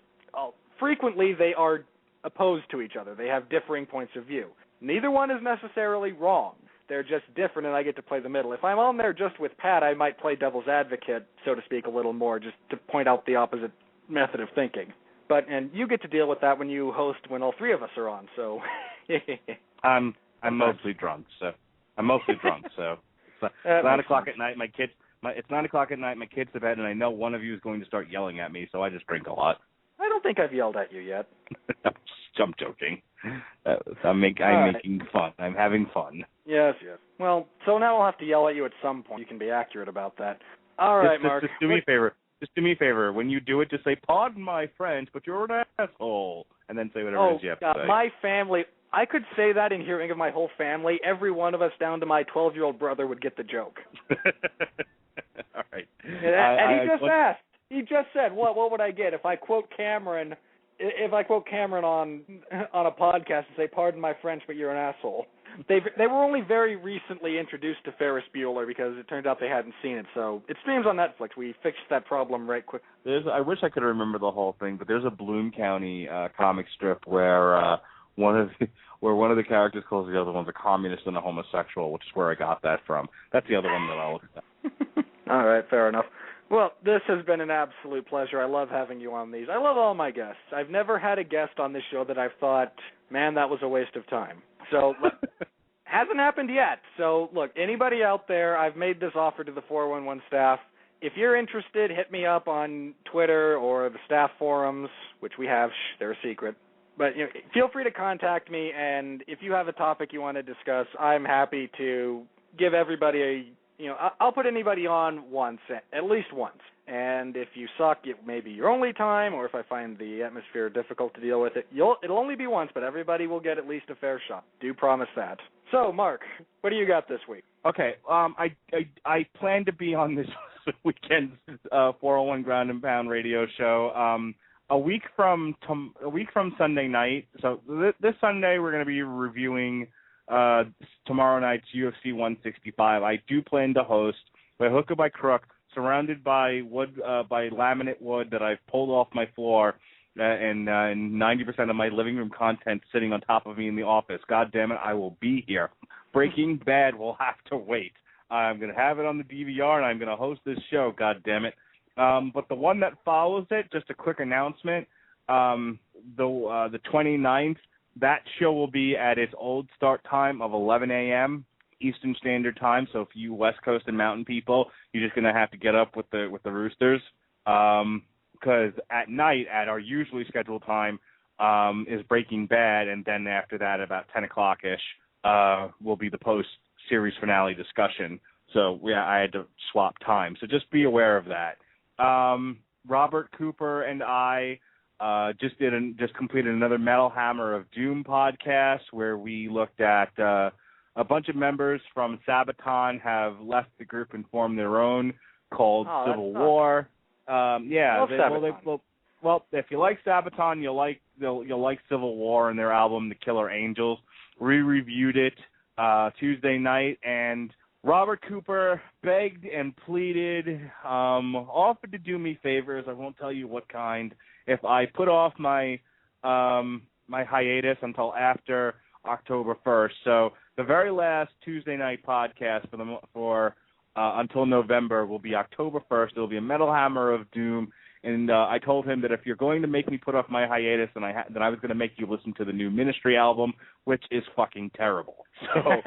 [SPEAKER 3] frequently they are opposed to each other. They have differing points of view. Neither one is necessarily wrong. They're just different, and I get to play the middle. If I'm on there just with Pat, I might play devil's advocate, so to speak, a little more, just to point out the opposite method of thinking. And you get to deal with that when you host when all three of us are on. So
[SPEAKER 4] I'm mostly drunk, so it's 9 o'clock at night. It's 9 o'clock at night. My kid's to bed, and I know one of you is going to start yelling at me, so I just drink a lot.
[SPEAKER 3] I don't think I've yelled at you yet.
[SPEAKER 4] I'm joking. I'm making fun. I'm having fun.
[SPEAKER 3] Yes. Well, so now I'll have to yell at you at some point. You can be accurate about that. All right, Mark.
[SPEAKER 4] Just do me a favor. Just do me a favor. When you do it, just say, "Pardon my French, but you're an asshole," and then say whatever it is you have to say.
[SPEAKER 3] My family. I could say that in hearing of my whole family. Every one of us, down to my 12-year-old brother, would get the joke.
[SPEAKER 4] All right.
[SPEAKER 3] And he just asked. He just said, "What would I get if I quote Cameron? If I quote Cameron on a podcast and say, 'Pardon my French, but you're an asshole.'" They were only very recently introduced to Ferris Bueller because it turned out they hadn't seen it. So it streams on Netflix. We fixed that problem right quick.
[SPEAKER 4] I wish I could remember the whole thing, but there's a Bloom County comic strip where one of the characters calls the other one a communist and a homosexual, which is where I got that from. That's the other one that I'll look at.
[SPEAKER 3] All right, fair enough. Well, this has been an absolute pleasure. I love having you on these. I love all my guests. I've never had a guest on this show that I've thought, man, that was a waste of time. So, hasn't happened yet. So, look, anybody out there, I've made this offer to the 411 staff. if you're interested, hit me up on Twitter or the staff forums, which we have. They're a secret. But feel free to contact me, and if you have a topic you want to discuss, I'm happy to give everybody I'll put anybody on once, at least once. And if you suck, it may be your only time, or if I find the atmosphere difficult to deal with it, it'll only be once, but everybody will get at least a fair shot. Do promise that. So, Mark, what do you got this week?
[SPEAKER 4] Okay, I plan to be on this weekend's 401 Ground and Pound radio show. A week from Sunday night. So this Sunday we're going to be reviewing tomorrow night's UFC 165. I do plan to host by hook or by crook, surrounded by wood, by laminate wood that I've pulled off my floor, and 90% of my living room content sitting on top of me in the office. God damn it, I will be here. Breaking Bad will have to wait. I'm going to have it on the DVR, and I'm going to host this show. God damn it. But the one that follows it, just a quick announcement, the 29th, that show will be at its old start time of 11 a.m. Eastern Standard Time. So if you West Coast and Mountain people, you're just going to have to get up with the roosters. Because at night, at our usually scheduled time, is Breaking Bad, and then after that, about 10 o'clock-ish, will be the post-series finale discussion. So yeah, I had to swap time. So just be aware of that. Robert Cooper and I just completed another Metal Hammer of Doom podcast where we looked at a bunch of members from Sabaton have left the group and formed their own called Civil War. Yeah, well, if you like Sabaton, you'll like Civil War and their album The Killer Angels. We reviewed it Tuesday night, and Robert Cooper begged and pleaded, offered to do me favors. I won't tell you what kind. If I put off my my hiatus until after October 1st, so the very last Tuesday night podcast for until November will be October 1st. It'll be a Metal Hammer of Doom, and I told him that if you're going to make me put off my hiatus, then I was going to make you listen to the new Ministry album, which is fucking terrible. So,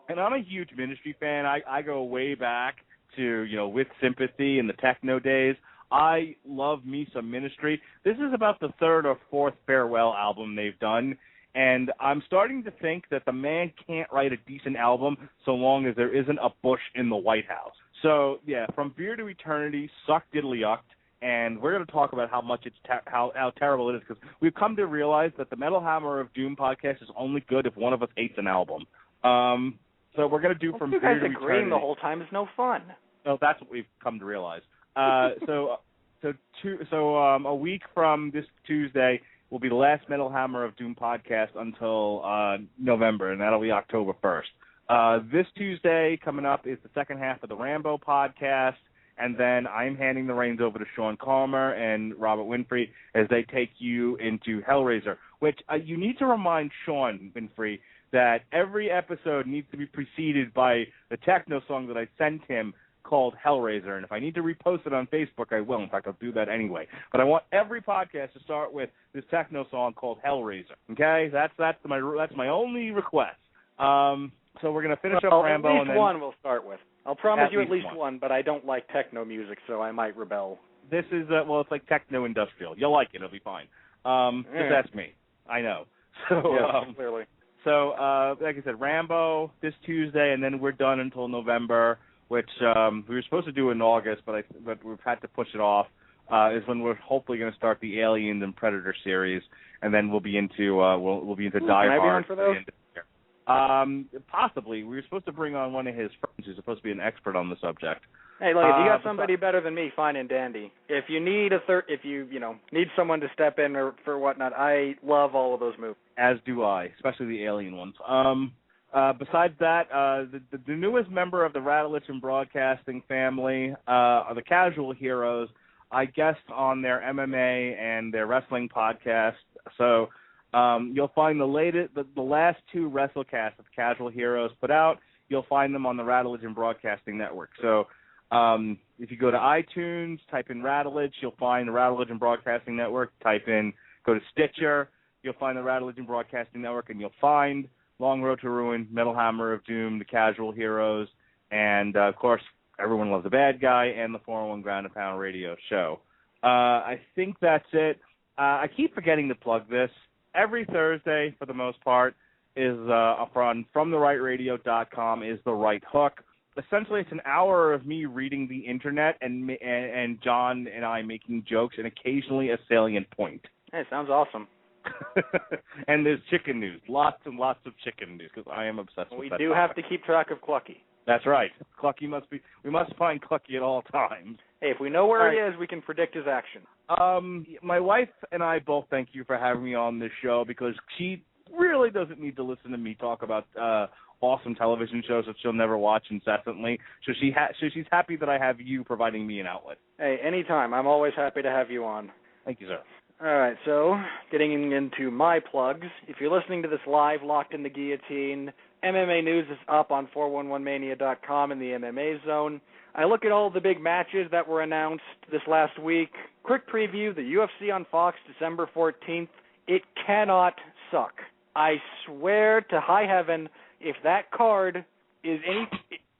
[SPEAKER 4] and I'm a huge Ministry fan. I go way back to With Sympathy and the techno days. I love me some Ministry. This is about the third or fourth farewell album they've done, and I'm starting to think that the man can't write a decent album so long as there isn't a Bush in the White House. So, yeah, From Fear to Eternity, suck diddly yucked, and we're going to talk about how much how terrible it is, because we've come to realize that the Metal Hammer of Doom podcast is only good if one of us hates an album. So we're going to do From Fear to Eternity.
[SPEAKER 3] You guys agreeing the whole time is no fun.
[SPEAKER 4] No, that's what we've come to realize. So a week from this Tuesday will be the last Metal Hammer of Doom podcast until November, and that'll be October 1st. This Tuesday coming up is the second half of the Rambo podcast, and then I'm handing the reins over to Sean Calmer and Robert Winfree as they take you into Hellraiser, which you need to remind Sean Winfree that every episode needs to be preceded by the techno song that I sent him called Hellraiser, and if I need to repost it on Facebook, I will. In fact, I'll do that anyway. But I want every podcast to start with this techno song called Hellraiser. Okay, that's my only request. So we're gonna finish up Rambo.
[SPEAKER 3] At least
[SPEAKER 4] and then
[SPEAKER 3] one we'll start with. I'll promise you at least
[SPEAKER 4] one.
[SPEAKER 3] one, but I don't like techno music, so I might rebel.
[SPEAKER 4] This is it's like techno industrial. You'll like it. It'll be fine. Just ask me. I know. So
[SPEAKER 3] yeah, clearly. So
[SPEAKER 4] like I said, Rambo this Tuesday, and then we're done until November, which we were supposed to do in August, but we've had to push it off. Is when we're hopefully going to start the Aliens and Predator series, and then we'll be into we'll be into Die Hard.
[SPEAKER 3] Can I be on for those?
[SPEAKER 4] Possibly. We were supposed to bring on one of his friends who's supposed to be an expert on the subject.
[SPEAKER 3] Hey, look, if you got somebody better than me, fine and dandy. If you need need someone to step in or for whatnot, I love all of those movies.
[SPEAKER 4] As do I, especially the Alien ones. Besides that, the newest member of the Radulich and Broadcasting family are the Casual Heroes. I guest on their MMA and their wrestling podcast. So you'll find the last two WrestleCasts that Casual Heroes put out. You'll find them on the Radulich and Broadcasting Network. So if you go to iTunes, type in Radulich, you'll find the Radulich and Broadcasting Network. Go to Stitcher, you'll find the Radulich and Broadcasting Network, and you'll find Long Road to Ruin, Metal Hammer of Doom, the Casual Heroes, and of course Everyone Loves a Bad Guy and the 401 Ground and Pound radio show. I think that's it. I keep forgetting to plug this. Every Thursday, for the most part, is from FromTheRightRadio.com is The Right Hook. Essentially, it's an hour of me reading the internet and John and I making jokes and occasionally a salient point.
[SPEAKER 3] Hey, sounds awesome.
[SPEAKER 4] And there's chicken news, lots and lots of chicken news, because I am obsessed with that.
[SPEAKER 3] We do have to keep track of Clucky.
[SPEAKER 4] That's right. Clucky we must find Clucky at all times.
[SPEAKER 3] Hey, if we know where he is, we can predict his action.
[SPEAKER 4] My wife and I both thank you for having me on this show, because she really doesn't need to listen to me talk about awesome television shows that she'll never watch incessantly. So she's happy that I have you providing me an outlet.
[SPEAKER 3] Hey, anytime. I'm always happy to have you on.
[SPEAKER 4] Thank you, sir.
[SPEAKER 3] All right, so getting into my plugs. If you're listening to this live, Locked in the Guillotine, MMA News is up on 411mania.com in the MMA Zone. I look at all the big matches that were announced this last week. Quick preview, the UFC on Fox, December 14th. It cannot suck. I swear to high heaven, if that card is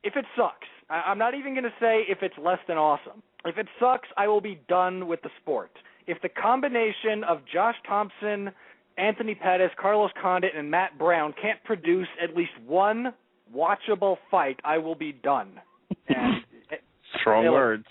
[SPEAKER 3] if it sucks, I'm not even going to say if it's less than awesome. If it sucks, I will be done with the sport. If the combination of Josh Thompson, Anthony Pettis, Carlos Condit, and Matt Brown can't produce at least one watchable fight, I will be done. And
[SPEAKER 4] strong words.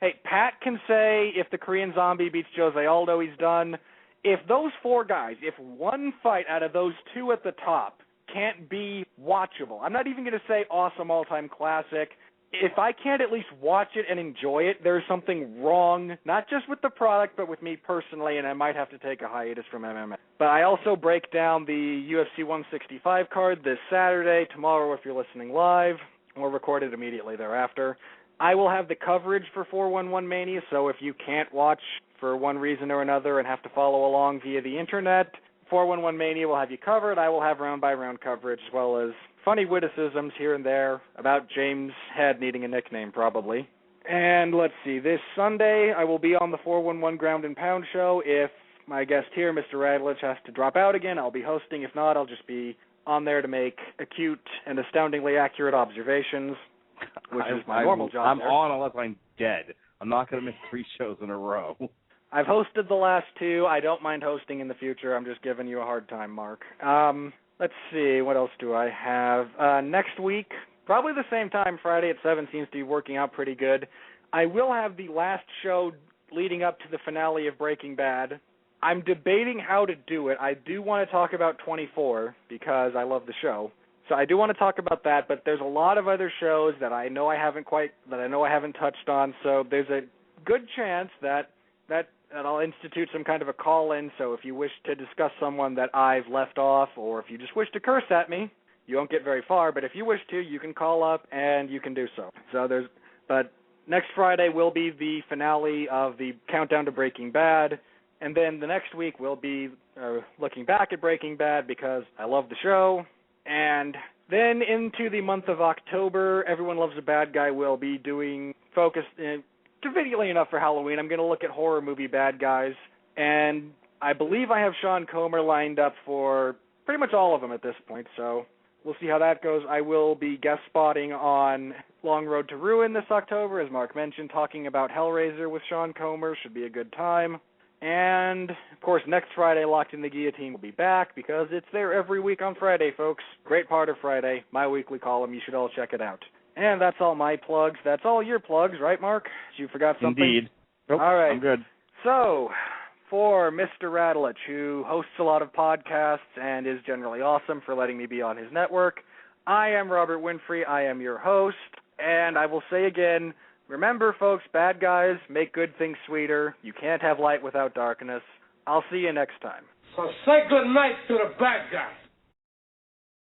[SPEAKER 3] Pat can say if the Korean Zombie beats Jose Aldo, he's done. If those four guys, if one fight out of those two at the top can't be watchable, I'm not even going to say awesome all-time classic. If I can't at least watch it and enjoy it, there's something wrong, not just with the product, but with me personally, and I might have to take a hiatus from MMA. But I also break down the UFC 165 card this Saturday, tomorrow if you're listening live, or recorded immediately thereafter. I will have the coverage for 411 Mania, so if you can't watch for one reason or another and have to follow along via the internet, 411 Mania will have you covered. I will have round-by-round coverage as well as funny witticisms here and there about James Head needing a nickname, probably. And let's see, this Sunday I will be on the 411 Ground and Pound show. If my guest here, Mr. Radulich, has to drop out again, I'll be hosting. If not, I'll just be on there to make acute and astoundingly accurate observations, which is my normal job.
[SPEAKER 4] I'm on unless I'm dead. I'm not going to miss 3 shows in a row.
[SPEAKER 3] I've hosted the last 2. I don't mind hosting in the future. I'm just giving you a hard time, Mark. Let's see, what else do I have? Next week, probably the same time, Friday at 7 seems to be working out pretty good. I will have the last show leading up to the finale of Breaking Bad. I'm debating how to do it. I do want to talk about 24 because I love the show. So I do want to talk about that, but there's a lot of other shows that I know I haven't touched on, so there's a good chance that I'll institute some kind of a call-in, so if you wish to discuss someone that I've left off, or if you just wish to curse at me, you won't get very far, but if you wish to, you can call up and you can do so. But next Friday will be the finale of the countdown to Breaking Bad, and then the next week we'll be looking back at Breaking Bad because I love the show, and then into the month of October, Everyone Loves a Bad Guy will be doing focused conveniently enough for Halloween, I'm going to look at horror movie bad guys, and I believe I have Sean Comer lined up for pretty much all of them at this point, so we'll see how that goes. I will be guest spotting on Long Road to Ruin this October, as Mark mentioned, talking about Hellraiser with Sean Comer. Should be a good time. And, of course, next Friday, Locked in the Guillotine will be back because it's there every week on Friday, folks. Great part of Friday, my weekly column. You should all check it out. And that's all my plugs. That's all your plugs, right, Mark? You forgot something?
[SPEAKER 4] Indeed. Nope,
[SPEAKER 3] all right.
[SPEAKER 4] I'm good.
[SPEAKER 3] So, for Mr. Radulich, who hosts a lot of podcasts and is generally awesome for letting me be on his network, I am Robert Winfree. I am your host. And I will say again, remember, folks, bad guys make good things sweeter. You can't have light without darkness. I'll see you next time.
[SPEAKER 5] So say good night to the bad guy.